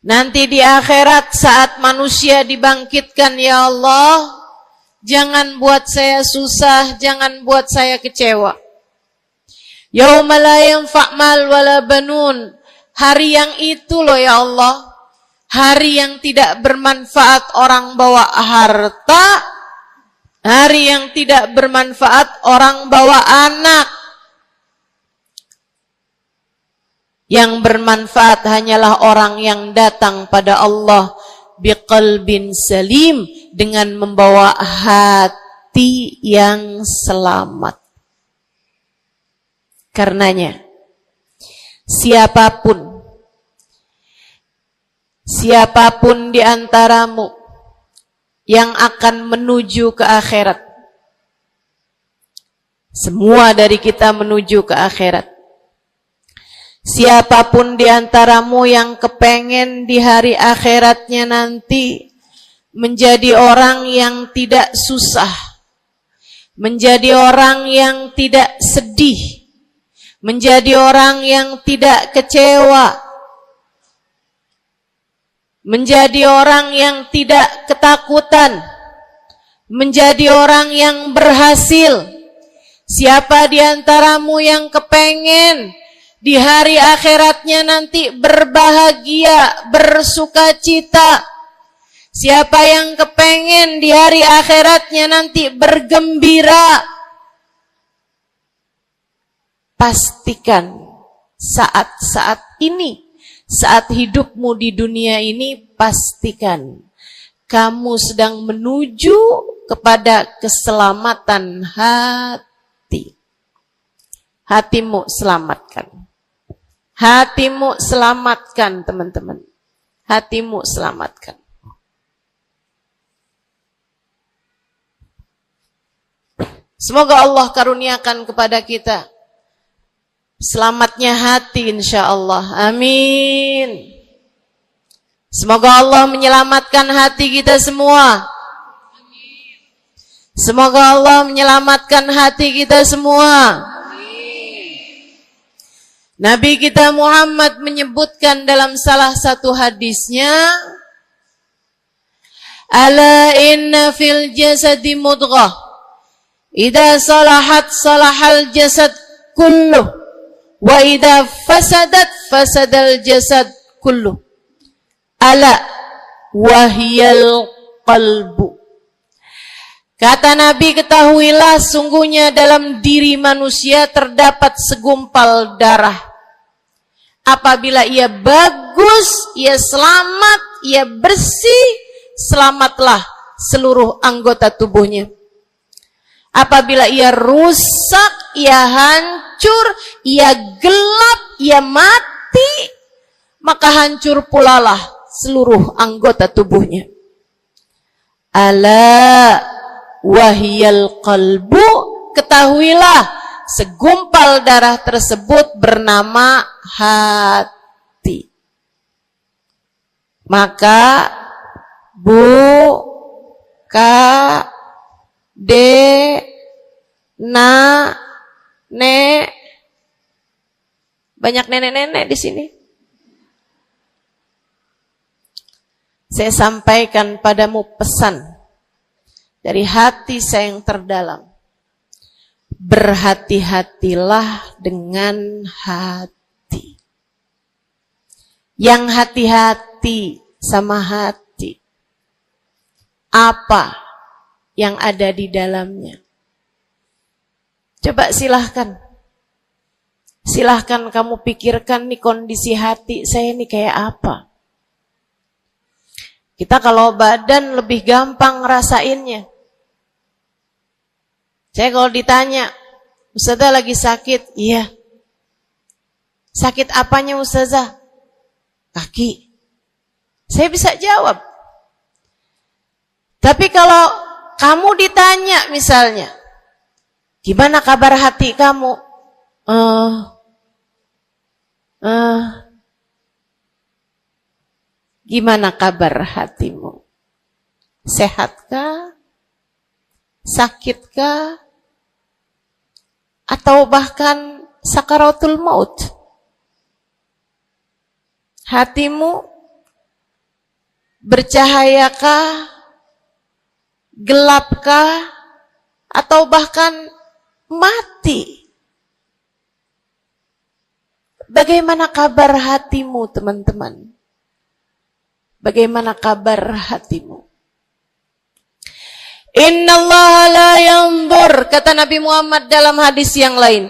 Nanti di akhirat saat manusia dibangkitkan, ya Allah, jangan buat saya susah, jangan buat saya kecewa. Yauma la yanfa' mal wala banun. Hari yang itu loh ya Allah. Hari yang tidak bermanfaat orang bawa harta. Hari yang tidak bermanfaat orang bawa anak. Yang bermanfaat hanyalah orang yang datang pada Allah biqalbin salim, dengan membawa hati yang selamat. Karenanya siapapun di antaramu yang akan menuju ke akhirat, semua dari kita menuju ke akhirat. Siapapun di antaramu yang kepengen di hari akhiratnya nanti menjadi orang yang tidak susah, menjadi orang yang tidak sedih, menjadi orang yang tidak kecewa, menjadi orang yang tidak ketakutan, menjadi orang yang berhasil. Siapa di antaramu yang kepengen di hari akhiratnya nanti berbahagia, bersukacita? Siapa yang kepengen di hari akhiratnya nanti bergembira? Pastikan saat-saat ini, saat hidupmu di dunia ini, pastikan kamu sedang menuju kepada keselamatan hati. Hatimu selamatkan. Hatimu selamatkan, teman-teman. Hatimu selamatkan. Semoga Allah karuniakan kepada kita selamatnya hati, insyaallah. Amin. Semoga Allah menyelamatkan hati kita semua. Semoga Allah menyelamatkan hati kita semua. Nabi kita Muhammad menyebutkan dalam salah satu hadisnya, ala inna fil jasadi mudghah, idza salahat salahal jasad kulluh, wa idza fasadat fasadal jasad kulluh. Ala wahiyal qalbu. Kata Nabi, ketahuilah sungguhnya dalam diri manusia terdapat segumpal darah. Apabila ia bagus, ia selamat, ia bersih, selamatlah seluruh anggota tubuhnya. Apabila ia rusak, ia hancur, ia gelap, ia mati, maka hancur pulalah seluruh anggota tubuhnya. Ala wahiyal qalbu, ketahuilah segumpal darah tersebut bernama hati. Maka nek, banyak nenek-nenek di sini. Saya sampaikan padamu pesan dari hati saya yang terdalam. Berhati-hatilah dengan hati. Yang hati-hati sama hati, apa yang ada di dalamnya? Coba silahkan kamu pikirkan nih, kondisi hati saya nih kayak apa. Kita kalau badan lebih gampang ngerasainnya. Saya kalau ditanya, Ustazah lagi sakit? Iya. Sakit apanya Ustazah? Kaki. Saya bisa jawab. Tapi kalau kamu ditanya misalnya, gimana kabar hati kamu? Gimana kabar hatimu? Sehatkah? Sakitkah? Atau bahkan sakaratul maut? Hatimu bercahayakah? Gelapkah? Atau bahkan mati? Bagaimana kabar hatimu, teman-teman? Bagaimana kabar hatimu? Innallaha la yanzur, kata Nabi Muhammad dalam hadis yang lain.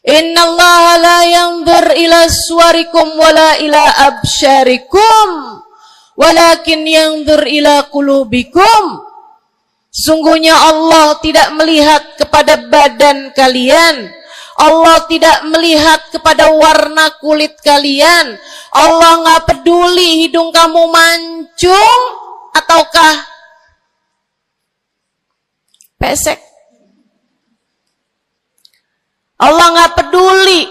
Innallaha la yanzur ila suwarikum wala ila absyarikum, walakin yanzur ila qulubikum. Sungguhnya Allah tidak melihat kepada badan kalian, Allah tidak melihat kepada warna kulit kalian. Allah nggak peduli hidung kamu mancung ataukah pesek. Allah nggak peduli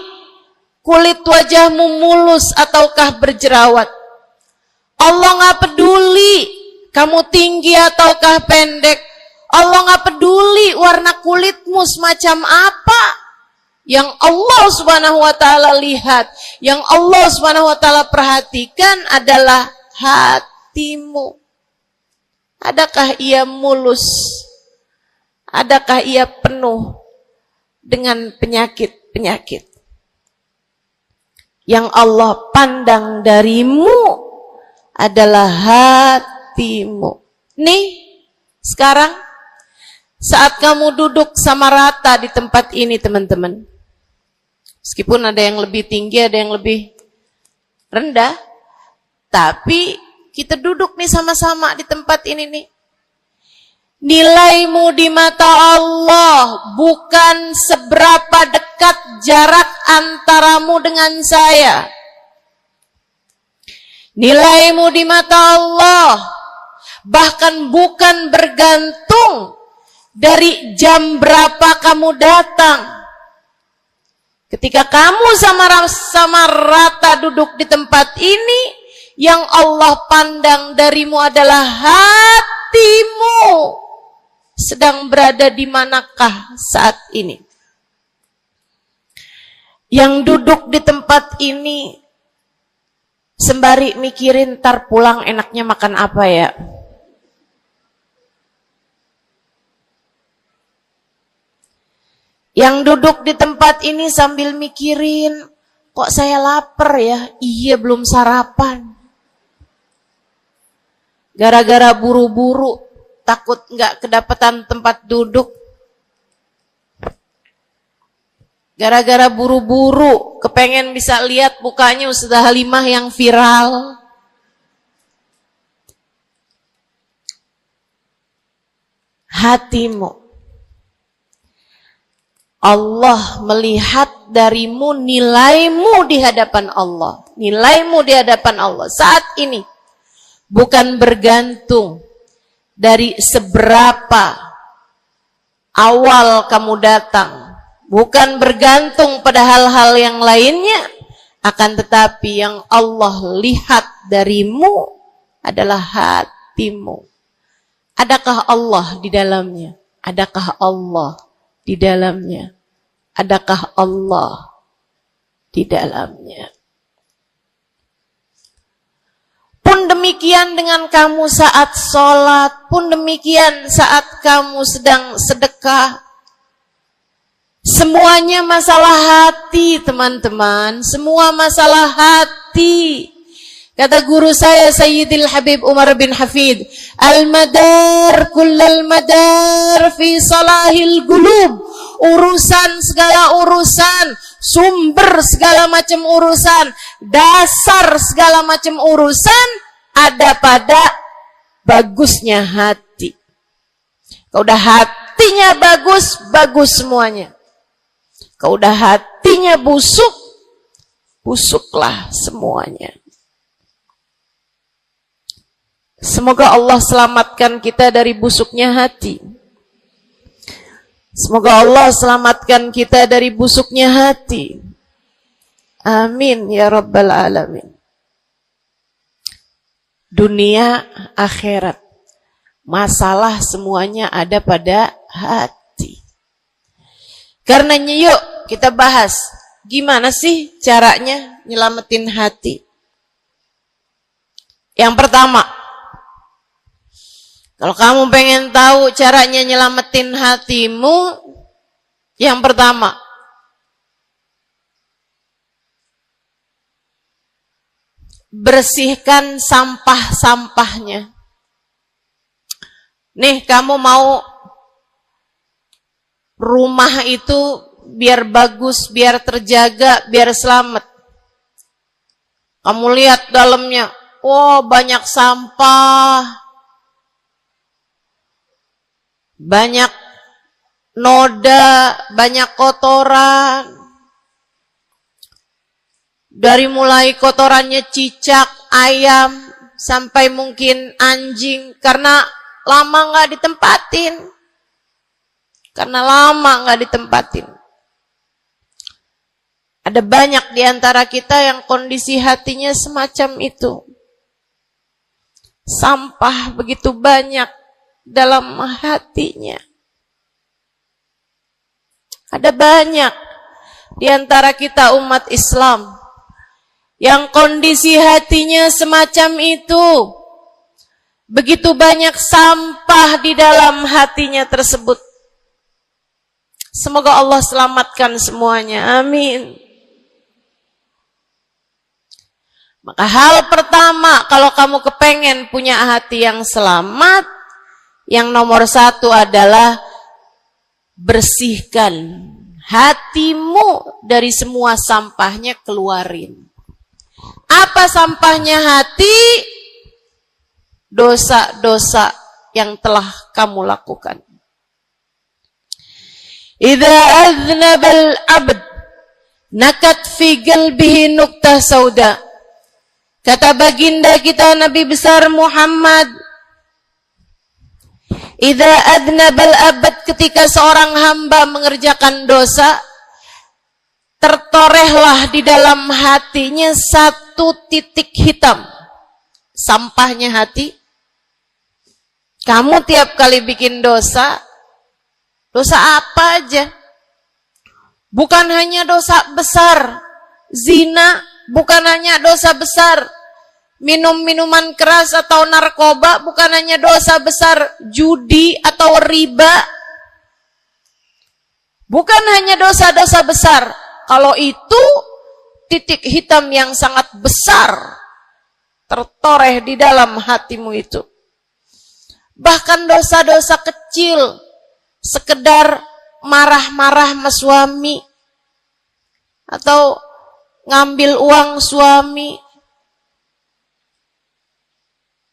kulit wajahmu mulus ataukah berjerawat. Allah nggak peduli kamu tinggi ataukah pendek. Allah nggak peduli warna kulitmu semacam apa. Yang Allah Subhanahu wa taala lihat, yang Allah Subhanahu wa taala perhatikan adalah hatimu. Adakah ia mulus? Adakah ia penuh dengan penyakit-penyakit? Yang Allah pandang darimu adalah hatimu. Nih, sekarang saat kamu duduk sama rata di tempat ini, teman-teman. Meskipun ada yang lebih tinggi, ada yang lebih rendah, tapi kita duduk nih sama-sama di tempat ini nih. Nilaimu di mata Allah bukan seberapa dekat jarak antaramu dengan saya. Nilaimu di mata Allah bahkan bukan bergantung dari jam berapa kamu datang. Ketika kamu sama rata duduk di tempat ini, yang Allah pandang darimu adalah hatimu. Sedang berada di manakah saat ini? Yang duduk di tempat ini sembari mikirin ntar pulang enaknya makan apa ya? Yang duduk di tempat ini sambil mikirin, kok saya lapar ya? Iya, belum sarapan. Gara-gara buru-buru, takut nggak kedapatan tempat duduk. Gara-gara buru-buru, kepengen bisa lihat mukanya Ustazah Halimah yang viral. Hatimu. Allah melihat darimu nilaimu di hadapan Allah. Nilaimu di hadapan Allah saat ini bukan bergantung dari seberapa awal kamu datang. Bukan bergantung pada hal-hal yang lainnya. Akan tetapi yang Allah lihat darimu adalah hatimu. Adakah Allah di dalamnya? Adakah Allah di dalamnya? Adakah Allah di dalamnya? Pun demikian dengan kamu saat sholat, pun demikian saat kamu sedang sedekah. Semuanya masalah hati, teman-teman. Semua masalah hati. Kata guru saya Sayyidil Habib Umar bin Hafid, al-madar kullal madar fi salahil gulub. Urusan segala urusan, sumber segala macam urusan, dasar segala macam urusan ada pada bagusnya hati. Kalau udah hatinya bagus, bagus semuanya. Kalau udah hatinya busuk, busuklah semuanya. Semoga Allah selamatkan kita dari busuknya hati. Semoga Allah selamatkan kita dari busuknya hati. Amin ya rabbal alamin. Dunia, akhirat, masalah semuanya ada pada hati. Karenanya yuk kita bahas gimana sih caranya nyelamatin hati. Yang pertama, kalau kamu pengen tahu caranya nyelamatin hatimu, yang pertama, bersihkan sampah-sampahnya. Nih, kamu mau rumah itu biar bagus, biar terjaga, biar selamat. Kamu lihat dalamnya, oh banyak sampah, banyak noda, banyak kotoran. Dari mulai kotorannya cicak, ayam, sampai mungkin anjing, karena lama nggak ditempatin. Karena lama nggak ditempatin. Ada banyak di antara kita yang kondisi hatinya semacam itu. Sampah begitu banyak dalam hatinya. Ada banyak di antara kita umat Islam yang kondisi hatinya semacam itu. Begitu banyak sampah di dalam hatinya tersebut. Semoga Allah selamatkan semuanya. Amin. Maka hal pertama, kalau kamu kepengen punya hati yang selamat, yang nomor satu adalah bersihkan hatimu dari semua sampahnya, keluarin. Apa sampahnya hati? Dosa-dosa yang telah kamu lakukan. Idza aznabal abd nakat fi qalbihi nuqtah sauda. Kata baginda kita Nabi besar Muhammad, idza aznabal abd, ketika seorang hamba mengerjakan dosa, tertorehlah di dalam hatinya satu titik hitam. Sampahnya hati. Kamu tiap kali bikin dosa, dosa apa aja? Bukan hanya dosa besar, zina, bukan hanya dosa besar, minum minuman keras atau narkoba, bukan hanya dosa besar, judi atau riba, bukan hanya dosa-dosa besar. Kalau itu titik hitam yang sangat besar tertoreh di dalam hatimu itu. Bahkan dosa-dosa kecil, sekedar marah-marah sama suami, atau ngambil uang suami.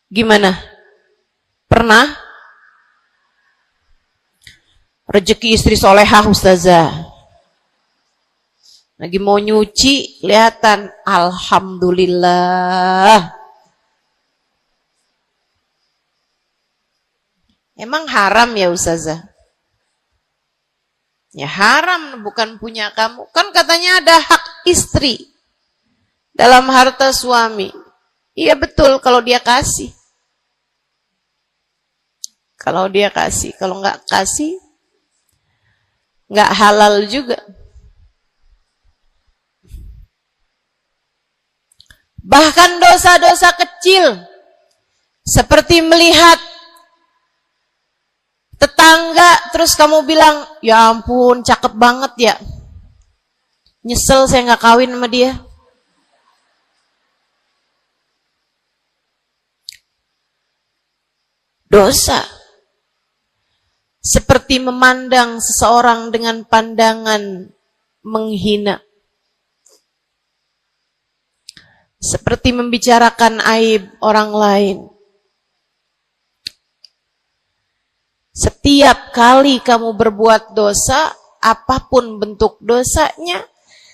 Gimana? Pernah? Rezeki istri solehah ustazah. Lagi mau nyuci, kelihatan, alhamdulillah. Emang haram ya ustazah? Ya haram, bukan punya kamu. Kan katanya ada hak istri dalam harta suami. Iya betul kalau dia kasih. Kalau dia kasih, kalau nggak kasih, nggak halal juga. Bahkan dosa-dosa kecil, seperti melihat tetangga, terus kamu bilang, ya ampun, cakep banget ya. Nyesel saya nggak kawin sama dia. Dosa. Seperti memandang seseorang dengan pandangan menghina. Seperti membicarakan aib orang lain. Setiap kali kamu berbuat dosa, apapun bentuk dosanya,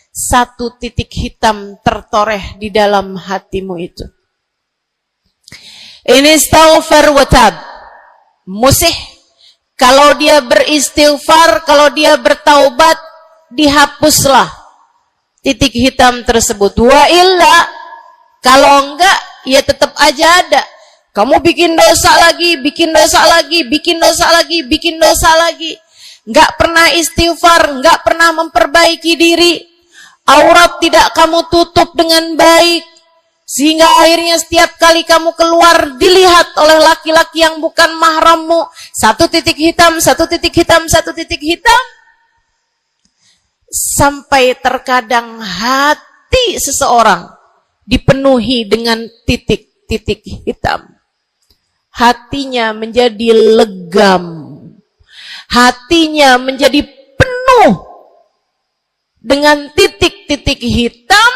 satu titik hitam tertoreh di dalam hatimu itu. Ini istighfar wa tab. Musih. Kalau dia beristighfar, kalau dia bertaubat, dihapuslah titik hitam tersebut. Wa illa, kalau enggak, ya tetap aja ada. Kamu bikin dosa lagi, bikin dosa lagi, bikin dosa lagi, bikin dosa lagi. Enggak pernah istighfar, enggak pernah memperbaiki diri. Aurat tidak kamu tutup dengan baik. Sehingga akhirnya setiap kali kamu keluar dilihat oleh laki-laki yang bukan mahrammu. Satu titik hitam, satu titik hitam, satu titik hitam. Sampai terkadang hati seseorang dipenuhi dengan titik-titik hitam. Hatinya menjadi legam. Hatinya menjadi penuh dengan titik-titik hitam.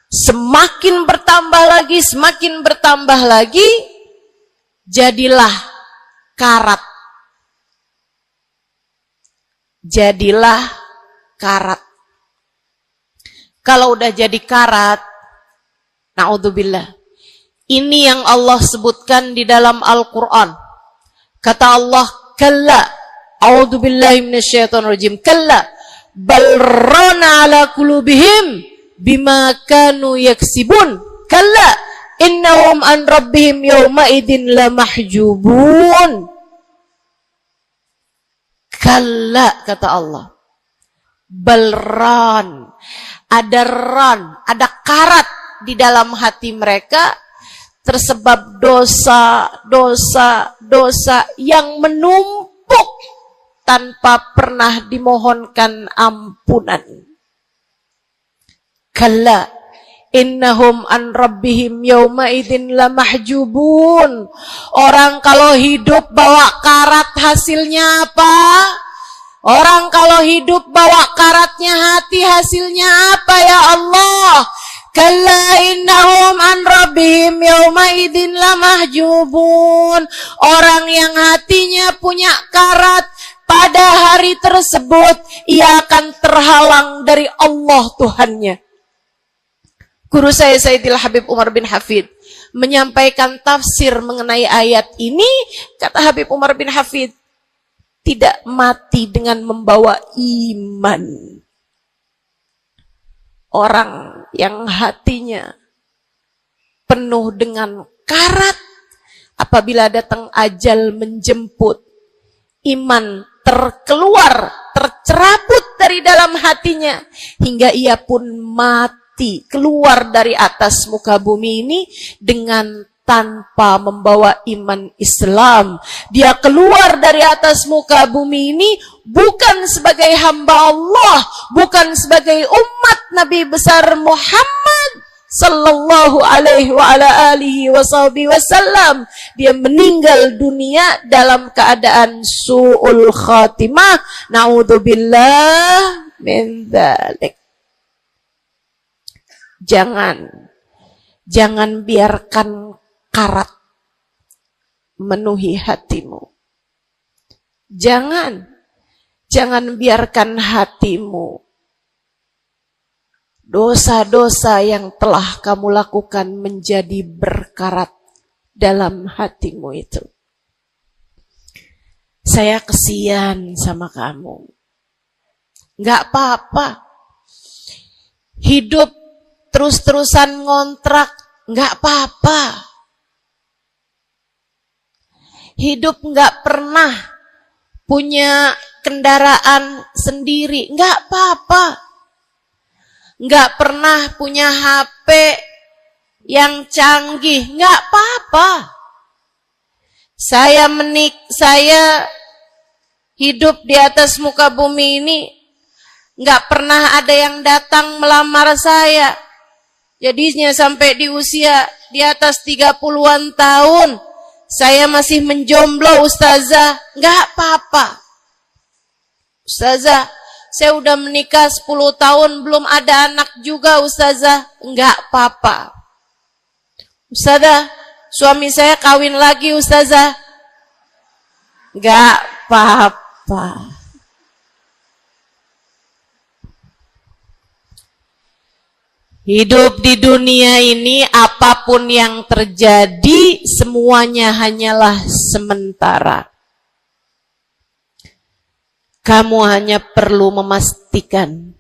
Semakin bertambah lagi, jadilah karat. Jadilah karat. Kalau udah jadi karat, na'udzubillah. Ini yang Allah sebutkan di dalam Al-Quran. Kata Allah, kalla, a'udzubillahi minasyaitonirrajim, kalla, bal rana ala qulubihim bima kanu yaksibun, kalla, innahum an rabbihim yawma idin lamahjubun. Kalla, kata Allah, balran, ada karat di dalam hati mereka, tersebab dosa yang menumpuk tanpa pernah dimohonkan ampunan. Kalla, innahum an rabbihim yawma idin lamahjubun. Orang kalau hidup bawa karat hasilnya apa? Orang kalau hidup bawa karatnya hati hasilnya apa ya Allah? Kalla innahum an rabbihim yawma idin lamahjubun. Orang yang hatinya punya karat, pada hari tersebut ia akan terhalang dari Allah Tuhannya. Guru saya Sayyidil Habib Umar bin Hafid menyampaikan tafsir mengenai ayat ini. Kata Habib Umar bin Hafid, tidak mati dengan membawa iman. Orang yang hatinya penuh dengan karat, apabila datang ajal menjemput, iman tercerabut dari dalam hatinya, hingga ia pun mati, keluar dari atas muka bumi ini dengan tanpa membawa iman Islam. Dia keluar dari atas muka bumi ini bukan sebagai hamba Allah, bukan sebagai umat Nabi besar Muhammad sallallahu alaihi wa ala alihi wasallam. Dia meninggal dunia dalam keadaan su'ul khatimah. Na'udzubillah min dzalik. Jangan biarkan karat memenuhi hatimu. Jangan biarkan hatimu, dosa-dosa yang telah kamu lakukan menjadi berkarat dalam hatimu itu. Saya kesian sama kamu. Gak apa-apa. Hidup terus-terusan ngontrak, gak apa-apa. Hidup gak pernah punya kendaraan sendiri, gak apa-apa. Gak pernah punya HP yang canggih, gak apa-apa. Saya hidup di atas muka bumi ini, gak pernah ada yang datang melamar saya. Jadinya sampai di usia di atas 30-an tahun, saya masih menjomblo, Ustazah. Gak apa-apa. Ustazah, saya udah menikah 10 tahun, belum ada anak juga, Ustazah. Gak apa-apa. Ustazah, suami saya kawin lagi, Ustazah. Gak apa-apa. Hidup di dunia ini, apapun yang terjadi, semuanya hanyalah sementara. Kamu hanya perlu memastikan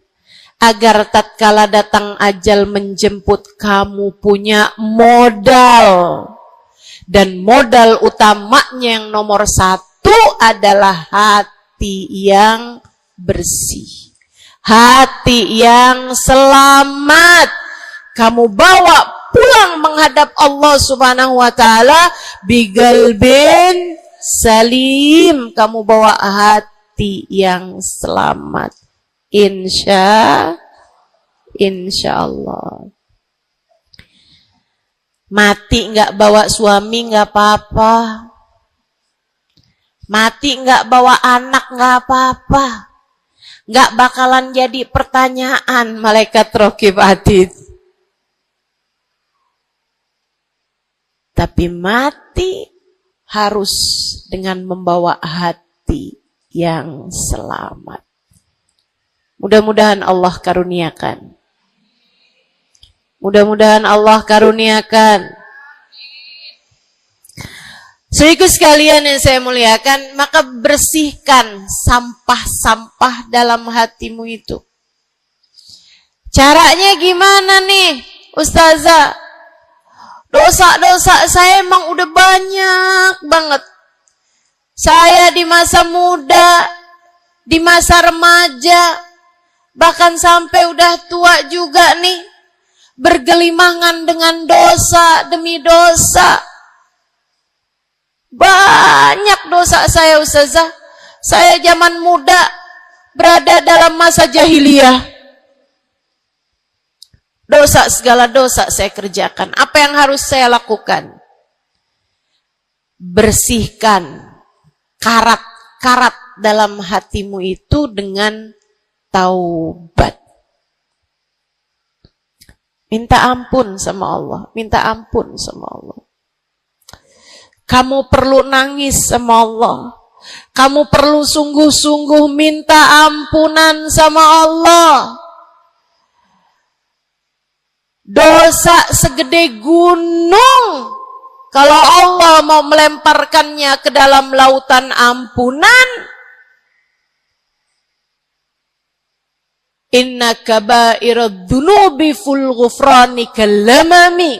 agar tatkala datang ajal menjemput, kamu punya modal. Dan modal utamanya yang nomor 1 adalah hati yang bersih. Hati yang selamat. Kamu bawa pulang menghadap Allah Subhanahu wa ta'ala bigalbin salim. Kamu bawa hati yang selamat. Insya Allah. Mati nggak bawa suami nggak apa-apa. Mati nggak bawa anak nggak apa-apa. Nggak bakalan jadi pertanyaan malaikat raqib atid. Tapi mati harus dengan membawa hati yang selamat. Mudah-mudahan Allah karuniakan. Mudah-mudahan Allah karuniakan. Saudaraku sekalian yang saya muliakan, maka bersihkan sampah-sampah dalam hatimu itu. Caranya gimana nih, Ustazah? Dosa-dosa saya emang udah banyak banget. Saya di masa muda, di masa remaja, bahkan sampai udah tua juga nih, bergelimangan dengan dosa demi dosa. Banyak dosa saya, Ustazah. Saya zaman muda berada dalam masa jahiliyah. Dosa, segala dosa saya kerjakan. Apa yang harus saya lakukan? Bersihkan karat-karat dalam hatimu itu dengan taubat. Minta ampun sama Allah. Minta ampun sama Allah. Kamu perlu nangis sama Allah. Kamu perlu sungguh-sungguh minta ampunan sama Allah. Dosa segede gunung, kalau Allah mau melemparkannya ke dalam lautan ampunan, inna kaba'irad dunubi ful ghufrani kalamami.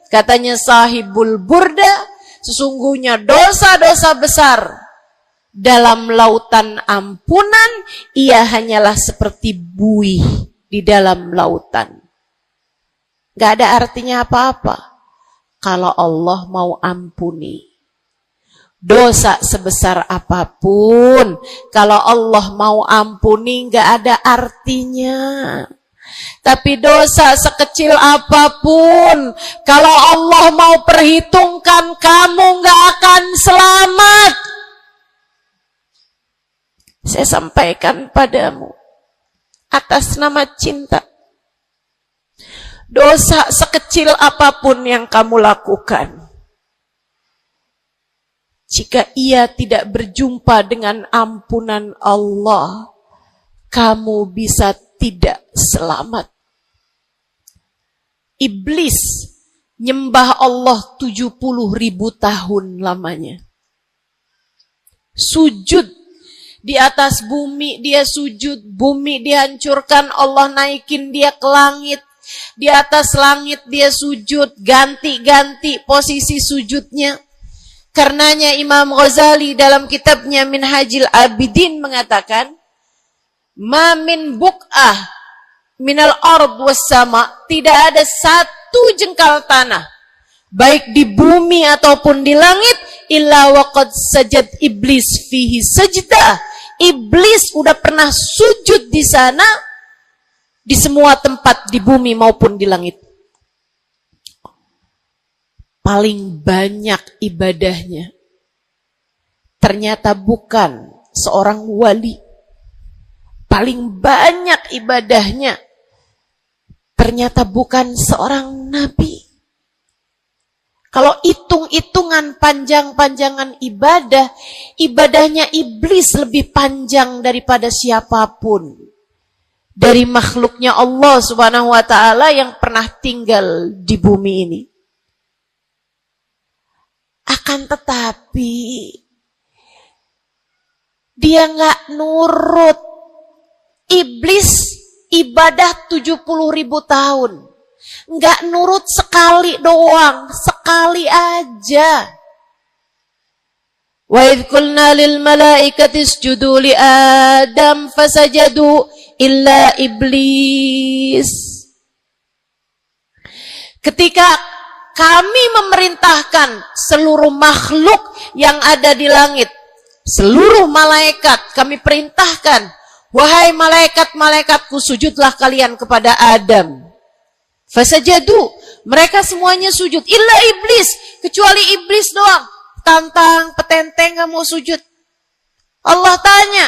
Katanya sahibul burda, sesungguhnya dosa-dosa besar dalam lautan ampunan, ia hanyalah seperti buih di dalam lautan. Gak ada artinya apa-apa kalau Allah mau ampuni. Dosa sebesar apapun, kalau Allah mau ampuni gak ada artinya. Tapi dosa sekecil apapun, kalau Allah mau perhitungkan, kamu gak akan selamat. Saya sampaikan padamu atas nama cinta. Dosa sekecil apapun yang kamu lakukan, jika ia tidak berjumpa dengan ampunan Allah, kamu bisa tidak selamat. Iblis nyembah Allah 70.000 tahun lamanya. Sujud di atas bumi, dia sujud, bumi dihancurkan, Allah naikin dia ke langit. Di atas langit dia sujud, ganti-ganti posisi sujudnya. Karenanya Imam Ghazali dalam kitabnya Minhajil Abidin mengatakan, ma min buk'ah minal ard was sama, tidak ada satu jengkal tanah, baik di bumi ataupun di langit, illa waqad sajad iblis fihi sajdah. Iblis udah pernah sujud di sana, di semua tempat di bumi maupun di langit. Paling banyak ibadahnya ternyata bukan seorang wali. Paling banyak ibadahnya ternyata bukan seorang nabi. Kalau hitung-hitungan panjang-panjangan ibadah, ibadahnya iblis lebih panjang daripada siapapun dari makhluknya Allah Subhanahu wa ta'ala yang pernah tinggal di bumi ini. Akan tetapi dia nggak nurut. Iblis ibadah 70.000 tahun, nggak nurut sekali doang, sekali aja. Wa idh qulna lil malaikati isjudu li Adam fasajadu illa iblis. Ketika kami memerintahkan seluruh makhluk yang ada di langit, seluruh malaikat, kami perintahkan, wahai malaikat-malaikatku, sujudlah kalian kepada Adam. Fasajadu, mereka semuanya sujud. Illa iblis, kecuali iblis doang. Tantang, petenteng gak mau sujud. Allah tanya,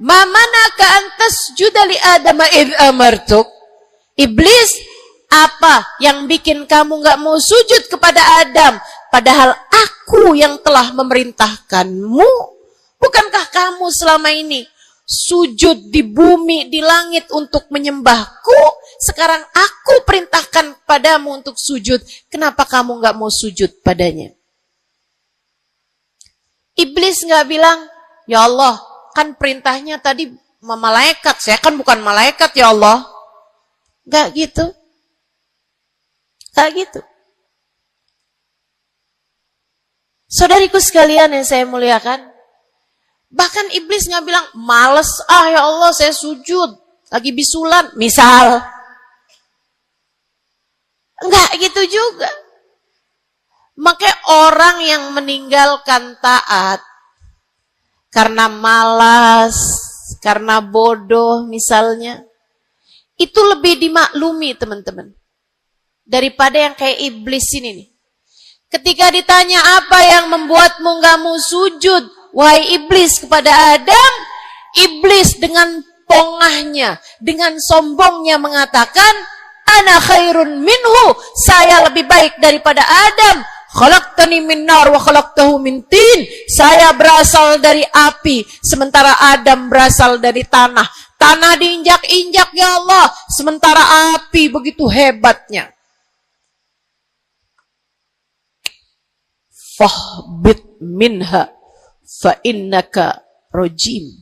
ma manaka antas judali Adam id amartuk? Iblis, apa yang bikin kamu gak mau sujud kepada Adam? Padahal aku yang telah memerintahkanmu. Bukankah kamu selama ini sujud di bumi, di langit untuk menyembahku? Sekarang aku perintahkan padamu untuk sujud. Kenapa kamu gak mau sujud padanya? Iblis gak bilang, ya Allah, kan perintahnya tadi malaikat. Saya kan bukan malaikat ya Allah. Gak gitu. Gak gitu. Saudariku sekalian yang saya muliakan, bahkan iblis gak bilang, males ya Allah saya sujud, lagi bisulan, misal. Enggak gitu juga. Makanya orang yang meninggalkan taat karena malas, karena bodoh misalnya, itu lebih dimaklumi teman-teman daripada yang kayak iblis ini nih. Ketika ditanya apa yang membuatmu gak mau sujud, wahai iblis, kepada Adam, iblis dengan pongahnya, dengan sombongnya mengatakan, ana khairun minhu, saya lebih baik daripada Adam. Khalaqtani min nar wa khalaqtahu min tin. Saya berasal dari api, sementara Adam berasal dari tanah. Tanah diinjak-injak ya Allah, sementara api begitu hebatnya. Fahbit minha fa innaka rajim.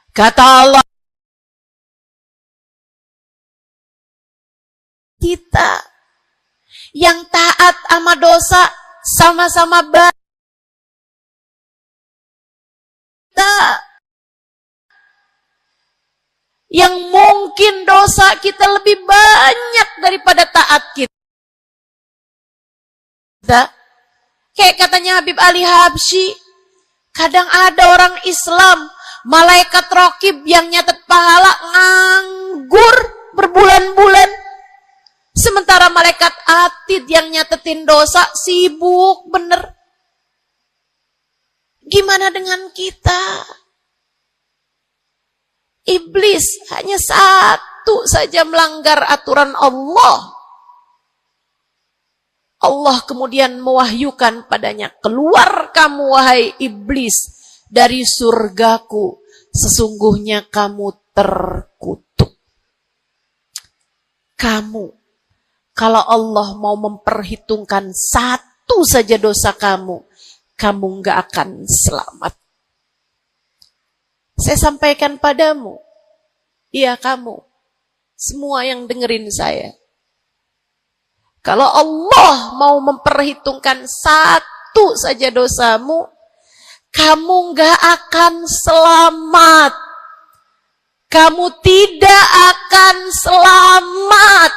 Kata Allah, kita yang taat sama dosa sama-sama baik. Yang mungkin dosa kita lebih banyak daripada taat kita. Kayak katanya Habib Ali Habsyi, kadang ada orang Islam, malaikat raqib yang nyatet pahala nganggur berbulan-bulan. Sementara malaikat atid yang nyatetin dosa sibuk bener. Gimana dengan kita? Iblis hanya satu saja melanggar aturan Allah. Allah kemudian mewahyukan padanya, keluar kamu wahai iblis dari surgaku. Sesungguhnya kamu terkutuk. Kamu, kalau Allah mau memperhitungkan satu saja dosa kamu, kamu gak akan selamat. Saya sampaikan padamu, iya kamu, semua yang dengerin saya. Kalau Allah mau memperhitungkan satu saja dosamu, kamu gak akan selamat. Kamu tidak akan selamat.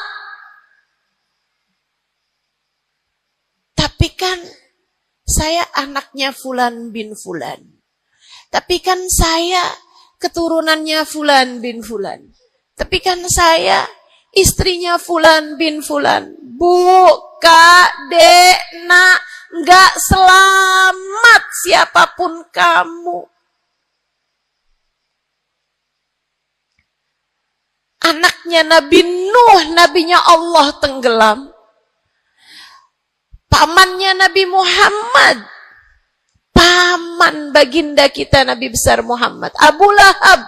Tapi kan saya anaknya Fulan bin Fulan. Tapi kan saya keturunannya Fulan bin Fulan. Tapi kan saya istrinya Fulan bin Fulan. Bu, Kak, Dek, Nak, nggak selamat siapapun kamu. Anaknya Nabi Nuh, nabinya Allah tenggelam. Pamannya Nabi Muhammad, paman baginda kita Nabi besar Muhammad, Abu Lahab,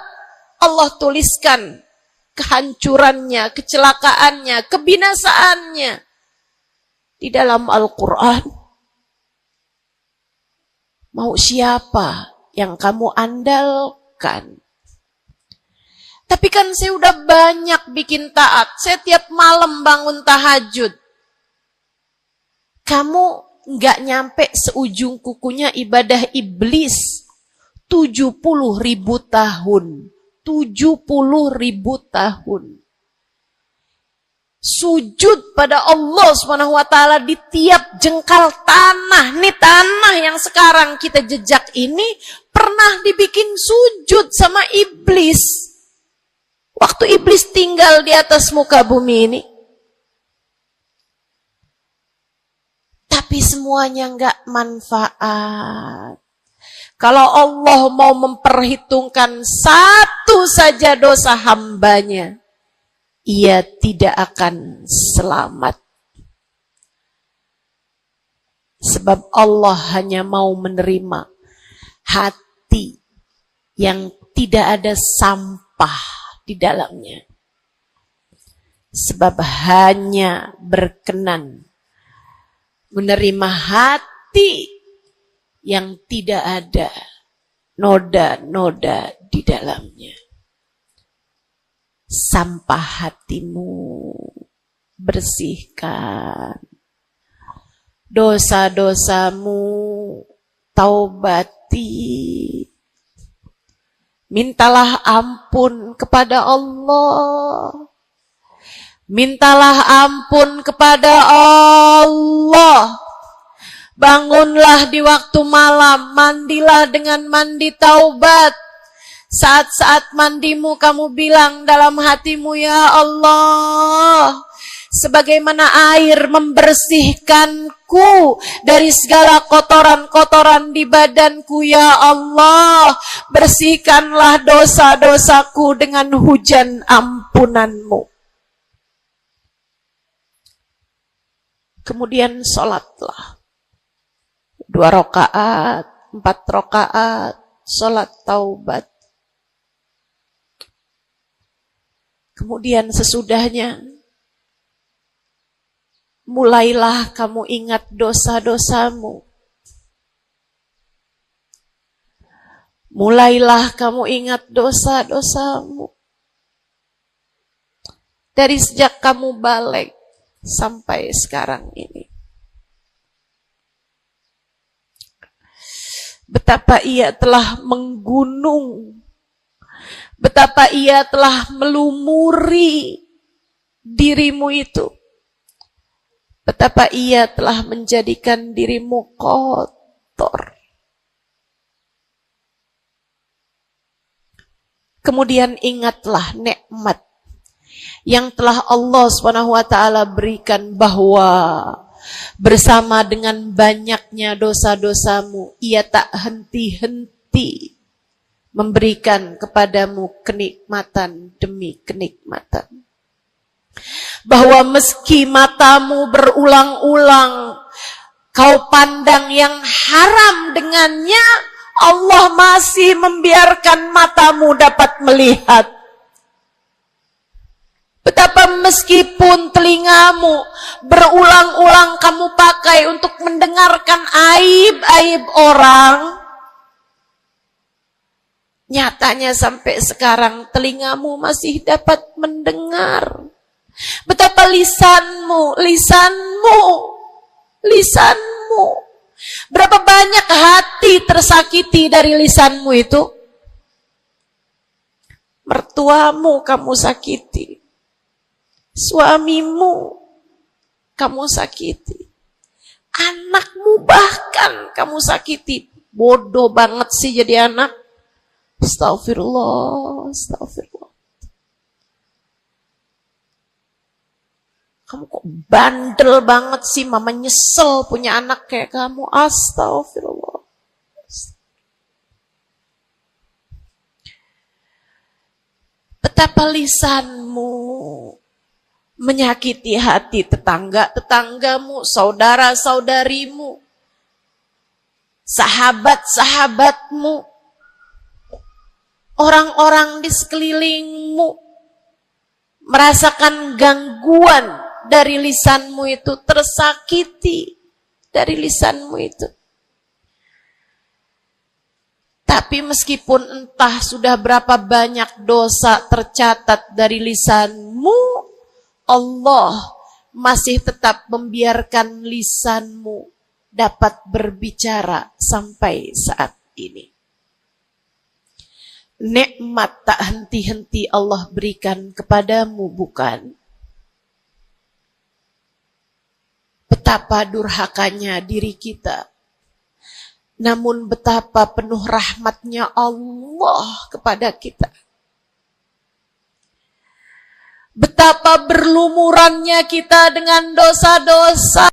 Allah tuliskan kehancurannya, kecelakaannya, kebinasaannya di dalam Al-Quran. Mau siapa yang kamu andalkan? Tapi kan saya udah banyak bikin taat, saya tiap malam bangun tahajud. Kamu nggak nyampe seujung kukunya ibadah iblis 70.000 tahun. 70.000 tahun. Sujud pada Allah SWT di tiap jengkal tanah. Nih tanah yang sekarang kita jejak ini pernah dibikin sujud sama iblis. Waktu iblis tinggal di atas muka bumi ini. Tapi semuanya nggak manfaat. Kalau Allah mau memperhitungkan satu saja dosa hambanya, ia tidak akan selamat. Sebab Allah hanya mau menerima hati yang tidak ada sampah di dalamnya. Sebab hanya berkenan menerima hati yang tidak ada noda-noda di dalamnya. Sampah hatimu bersihkan, dosa-dosamu taubati, mintalah ampun kepada Allah, mintalah ampun kepada Allah. Bangunlah di waktu malam, mandilah dengan mandi taubat. Saat-saat mandimu kamu bilang dalam hatimu, ya Allah, sebagaimana air membersihkanku dari segala kotoran-kotoran di badanku, ya Allah, bersihkanlah dosa-dosaku dengan hujan ampunanmu. Kemudian sholatlah. 2 rakaat, 4 rakaat, sholat taubat. Kemudian sesudahnya, mulailah kamu ingat dosa-dosamu. Mulailah kamu ingat dosa-dosamu. Dari sejak kamu balik sampai sekarang ini. Betapa ia telah menggunung, betapa ia telah melumuri dirimu itu, betapa ia telah menjadikan dirimu kotor. Kemudian ingatlah nikmat yang telah Allah SWT berikan, bahwa bersama dengan banyaknya dosa-dosamu, ia tak henti-henti memberikan kepadamu kenikmatan demi kenikmatan. Bahwa meski matamu berulang-ulang kau pandang yang haram dengannya, Allah masih membiarkan matamu dapat melihat. Betapa meskipun telingamu berulang-ulang kamu pakai untuk mendengarkan aib-aib orang, nyatanya sampai sekarang telingamu masih dapat mendengar. Betapa lisanmu, berapa banyak hati tersakiti dari lisanmu itu. Mertuamu kamu sakiti, suamimu kamu sakiti, anakmu bahkan kamu sakiti. Bodoh banget sih jadi anak. Astagfirullah. Kamu kok bandel banget sih, mama nyesel punya anak kayak kamu. Astagfirullah. Betapa lisanmu menyakiti hati tetanggamu, saudara-saudarimu, sahabat-sahabatmu, orang-orang di sekelilingmu, merasakan gangguan dari lisanmu itu, tersakiti dari lisanmu itu. Tapi meskipun entah sudah berapa banyak dosa tercatat dari lisanmu, Allah masih tetap membiarkan lisanmu dapat berbicara sampai saat ini. Nikmat tak henti-henti Allah berikan kepadamu, bukan? Betapa durhakanya diri kita. Namun betapa penuh rahmatnya Allah kepada kita. Betapa berlumurannya kita dengan dosa-dosa.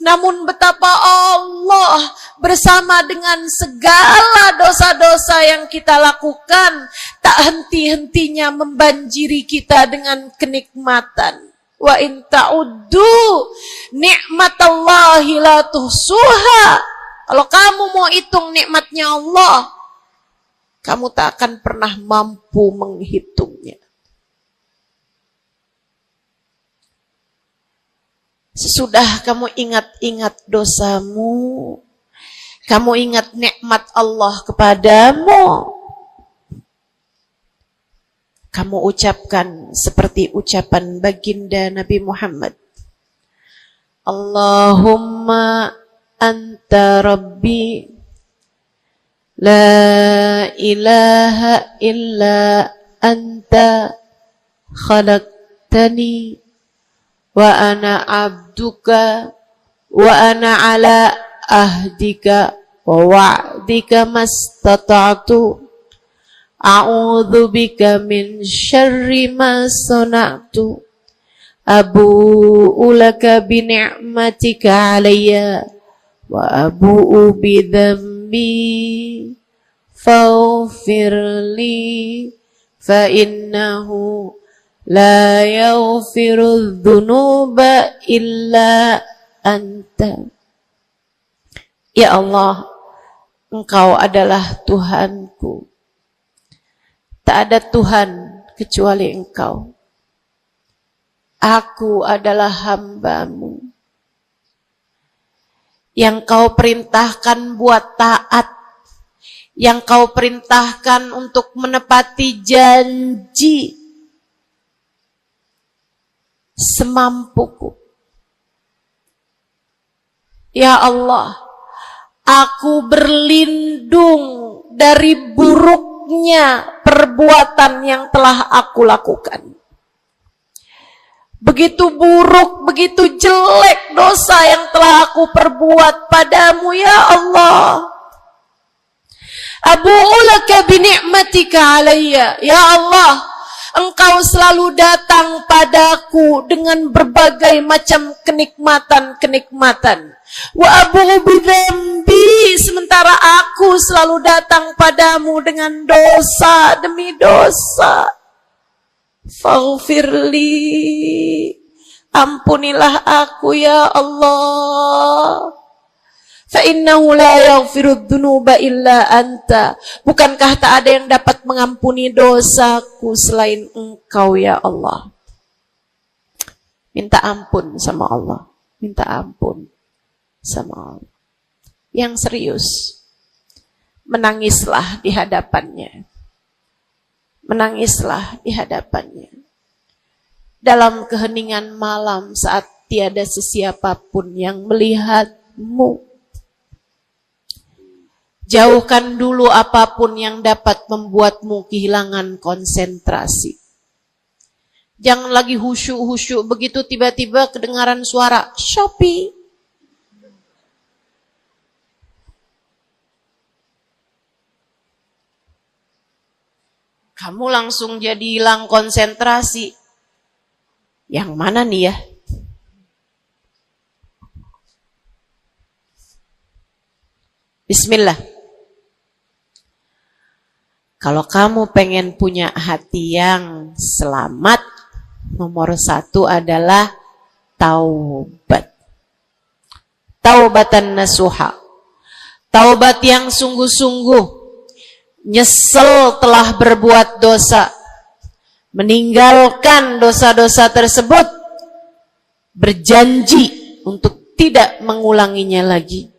Namun betapa Allah bersama dengan segala dosa-dosa yang kita lakukan, tak henti-hentinya membanjiri kita dengan kenikmatan. Wa in ta'uddu ni'matallahi la tuhsuha. Kalau kamu mau hitung nikmatnya Allah, kamu tak akan pernah mampu menghitungnya. Sesudah kamu ingat-ingat dosamu, kamu ingat nikmat Allah kepadamu, kamu ucapkan seperti ucapan baginda Nabi Muhammad. Allahumma anta rabbi la ilaha illa anta khalaqtani wa ana abduka wa ana ala ahdika wa wa'dika mastata'tu a'udzu bika min syarri ma sana'tu abu'u laka bi ni'matika 'alayya wa abu'u bi dhanbi faghfir li fa innahu la yaghfiru dzunuba illa anta. Ya Allah, Engkau adalah Tuhanku. Tak ada Tuhan kecuali Engkau. Aku adalah hamba-Mu yang Kau perintahkan buat taat, yang Kau perintahkan untuk menepati janji semampuku. Ya Allah, aku berlindung dari buruknya perbuatan yang telah aku lakukan. Begitu buruk, begitu jelek dosa yang telah aku perbuat padamu, ya Allah. Abu'u laka bi ni'matika 'alayya. Ya Allah, Engkau selalu datang padaku dengan berbagai macam kenikmatan-kenikmatan. Wa abu'u bidzambi, sementara aku selalu datang padamu dengan dosa demi dosa. Faghfirli, ampunilah aku ya Allah. Fa innahu la yaghfiru dzunuba illa anta. Bukankah tak ada yang dapat mengampuni dosaku selain Engkau ya Allah. Minta ampun sama Allah. Minta ampun sama Allah. Yang serius, menangislah di hadapannya. Menangislah di hadapannya. Dalam keheningan malam saat tiada sesiapapun yang melihatmu. Jauhkan dulu apapun yang dapat membuatmu kehilangan konsentrasi. Jangan lagi khusyuk-khusyuk begitu tiba-tiba kedengaran suara Shopee. Kamu langsung jadi hilang konsentrasi. Yang mana nih ya? Bismillah. Kalau kamu pengen punya hati yang selamat, nomor 1 adalah taubat. Taubatan nasuha. Taubat yang sungguh-sungguh. Nyesel telah berbuat dosa. Meninggalkan dosa-dosa tersebut. Berjanji untuk tidak mengulanginya lagi.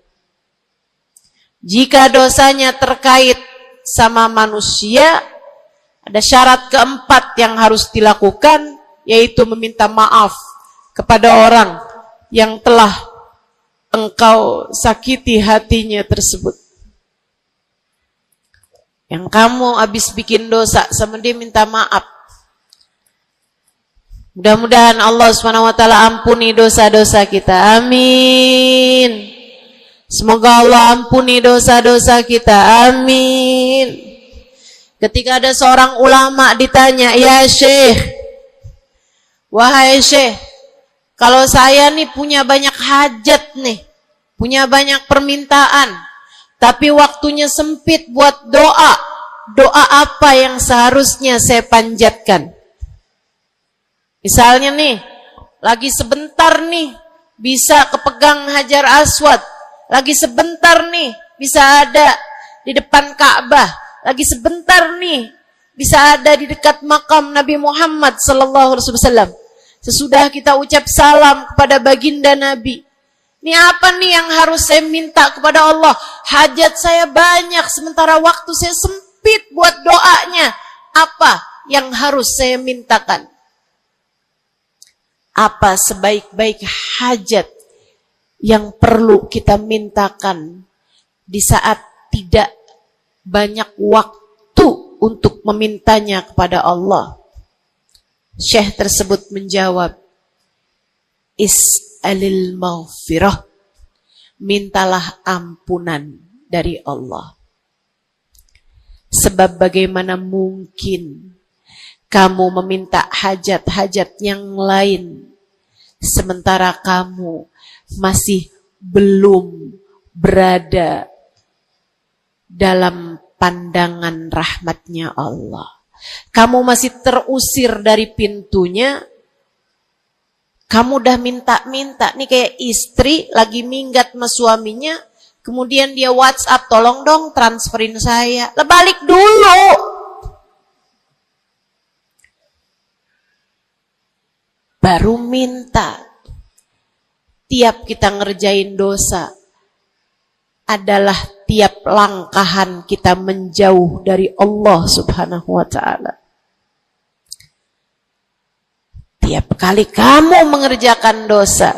Jika dosanya terkait sama manusia, ada syarat keempat yang harus dilakukan, yaitu meminta maaf kepada orang yang telah engkau sakiti hatinya tersebut. Yang kamu habis bikin dosa sama dia, minta maaf. Mudah-mudahan Allah SWT ampuni dosa-dosa kita. Amin. Semoga Allah ampuni dosa-dosa kita. Amin. Ketika ada seorang ulama ditanya, ya Syekh, wahai Syekh, Kalau saya nih punya banyak hajat nih, punya banyak permintaan, tapi waktunya sempit buat doa. Doa apa yang seharusnya saya panjatkan? Misalnya nih, lagi sebentar nih bisa kepegang Hajar Aswad, lagi sebentar nih bisa ada di depan Ka'bah, lagi sebentar nih bisa ada di dekat makam Nabi Muhammad sallallahu alaihi wasallam. Sesudah kita ucap salam kepada baginda Nabi, ini apa nih yang harus saya minta kepada Allah? Hajat saya banyak, sementara waktu saya sempit buat doanya. Apa yang harus saya mintakan? Apa sebaik-baik hajat yang perlu kita mintakan di saat tidak banyak waktu untuk memintanya kepada Allah? Syekh tersebut menjawab, is'alil maghfirah, mintalah ampunan dari Allah. Sebab bagaimana mungkin kamu meminta hajat-hajat yang lain sementara kamu masih belum berada dalam pandangan rahmatnya Allah. Kamu masih terusir dari pintunya. Kamu udah minta-minta. Nih kayak istri lagi minggat sama suaminya. Kemudian dia WhatsApp, tolong dong transferin saya. Lah balik dulu. Baru minta. Tiap kita ngerjain dosa adalah tiap langkahan kita menjauh dari Allah Subhanahu wa ta'ala. Tiap kali kamu mengerjakan dosa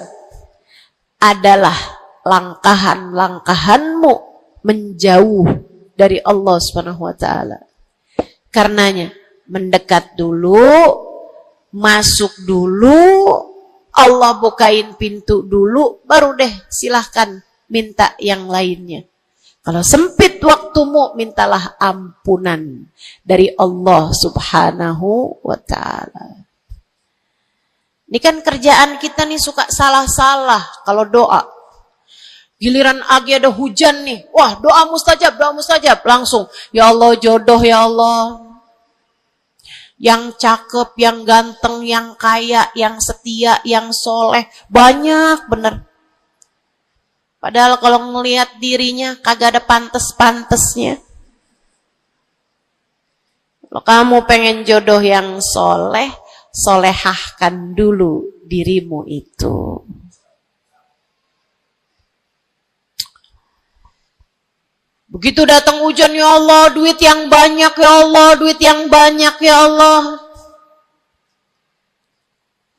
adalah langkahan-langkahanmu menjauh dari Allah Subhanahu wa ta'ala. Karenanya mendekat dulu, masuk dulu, Allah bukain pintu dulu, baru deh silahkan minta yang lainnya. Kalau sempit waktumu, mintalah ampunan dari Allah Subhanahu wa ta'ala. Ini kan kerjaan kita nih suka salah-salah kalau doa. Giliran lagi ada hujan nih, wah doa mustajab, langsung. Ya Allah jodoh ya Allah. Yang cakep, yang ganteng, yang kaya, yang setia, yang soleh. Banyak bener. Padahal kalau ngelihat dirinya kagak ada pantes-pantesnya. Kalau kamu pengen jodoh yang soleh, solehahkan dulu dirimu itu. Begitu datang hujan, ya Allah, duit yang banyak ya Allah, duit yang banyak ya Allah.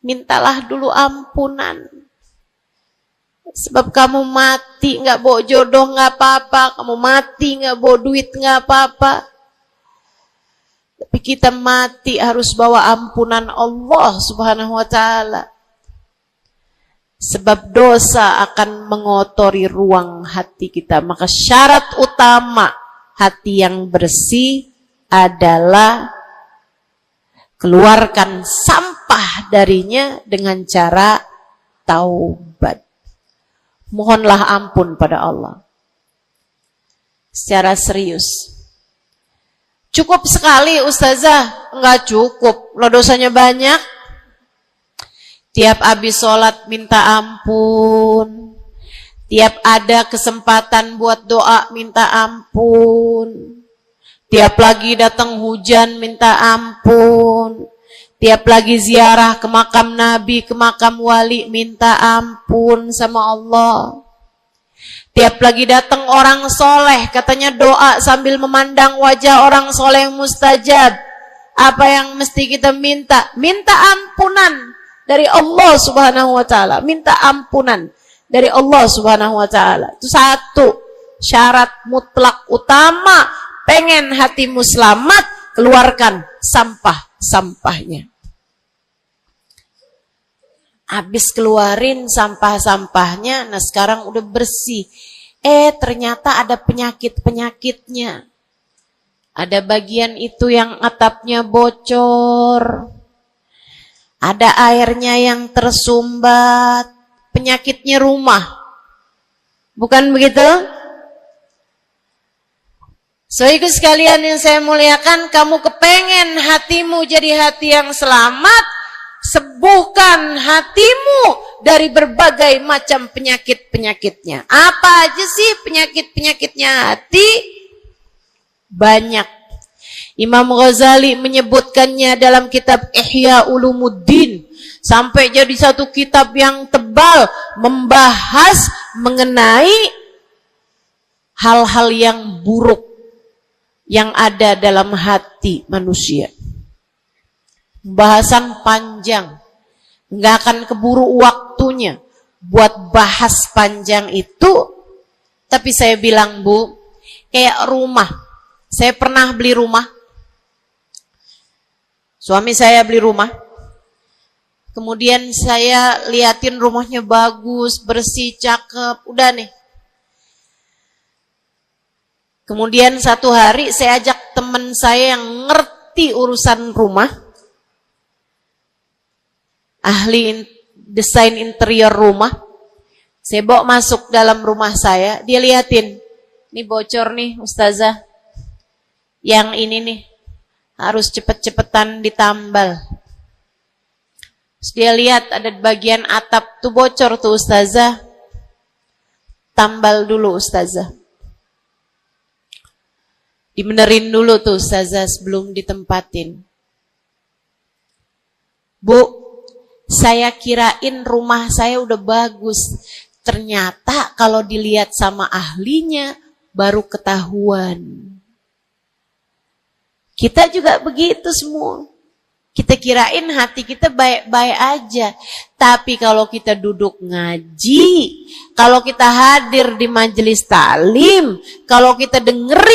Mintalah dulu ampunan. Sebab kamu mati gak bawa jodoh gak apa-apa, kamu mati gak bawa duit gak apa-apa. Tapi kita mati harus bawa ampunan Allah Subhanahu wa ta'ala. Sebab dosa akan mengotori ruang hati kita. Maka syarat utama hati yang bersih adalah keluarkan sampah darinya dengan cara taubat. Mohonlah ampun pada Allah. Secara serius. Cukup sekali ustazah? Enggak cukup. Lo dosanya banyak. Tiap habis sholat minta ampun. Tiap ada kesempatan buat doa minta ampun. Tiap lagi datang hujan minta ampun. Tiap lagi ziarah ke makam Nabi, ke makam wali, minta ampun sama Allah. Tiap lagi datang orang soleh, katanya doa sambil memandang wajah orang soleh mustajab. Apa yang mesti kita minta? Minta ampunan dari Allah Subhanahu wa ta'ala. Minta ampunan dari Allah Subhanahu wa ta'ala. Itu satu syarat mutlak utama. Pengen hatimu selamat, keluarkan sampah-sampahnya. Habis keluarin sampah-sampahnya, nah sekarang udah bersih. Ternyata ada penyakit-penyakitnya. Ada bagian itu yang atapnya bocor. ada airnya yang tersumbat, penyakitnya rumah. Bukan begitu? Saudaraku sekalian yang saya muliakan, kamu kepengen hatimu jadi hati yang selamat, sembuhkan hatimu dari berbagai macam penyakit-penyakitnya. Apa aja sih penyakit-penyakitnya hati? Banyak. Imam Ghazali menyebutkannya dalam kitab Ihya Ulumuddin. Sampai jadi satu kitab yang tebal membahas mengenai hal-hal yang buruk yang ada dalam hati manusia. Bahasan panjang, nggak akan keburu waktunya buat bahas panjang itu. Tapi saya bilang, Bu, kayak rumah. Saya pernah beli rumah. Suami saya beli rumah. Kemudian saya liatin rumahnya bagus, bersih, cakep, udah nih. Kemudian satu hari saya ajak teman saya yang ngerti urusan rumah, ahli desain interior rumah. Saya bawa masuk dalam rumah saya, dia liatin, ini bocor nih Ustazah, yang ini nih harus cepet-cepetan ditambal. Terus dia lihat ada bagian atap tuh bocor tuh Ustazah, tambal dulu Ustazah. Dibenerin dulu tuh Ustazah sebelum ditempatin. Bu, saya kirain rumah saya udah bagus. Ternyata kalau dilihat sama ahlinya baru ketahuan. Kita juga begitu semua. Kita kirain hati kita baik-baik aja. Tapi kalau kita duduk ngaji, kalau kita hadir di majelis taklim, kalau kita dengerin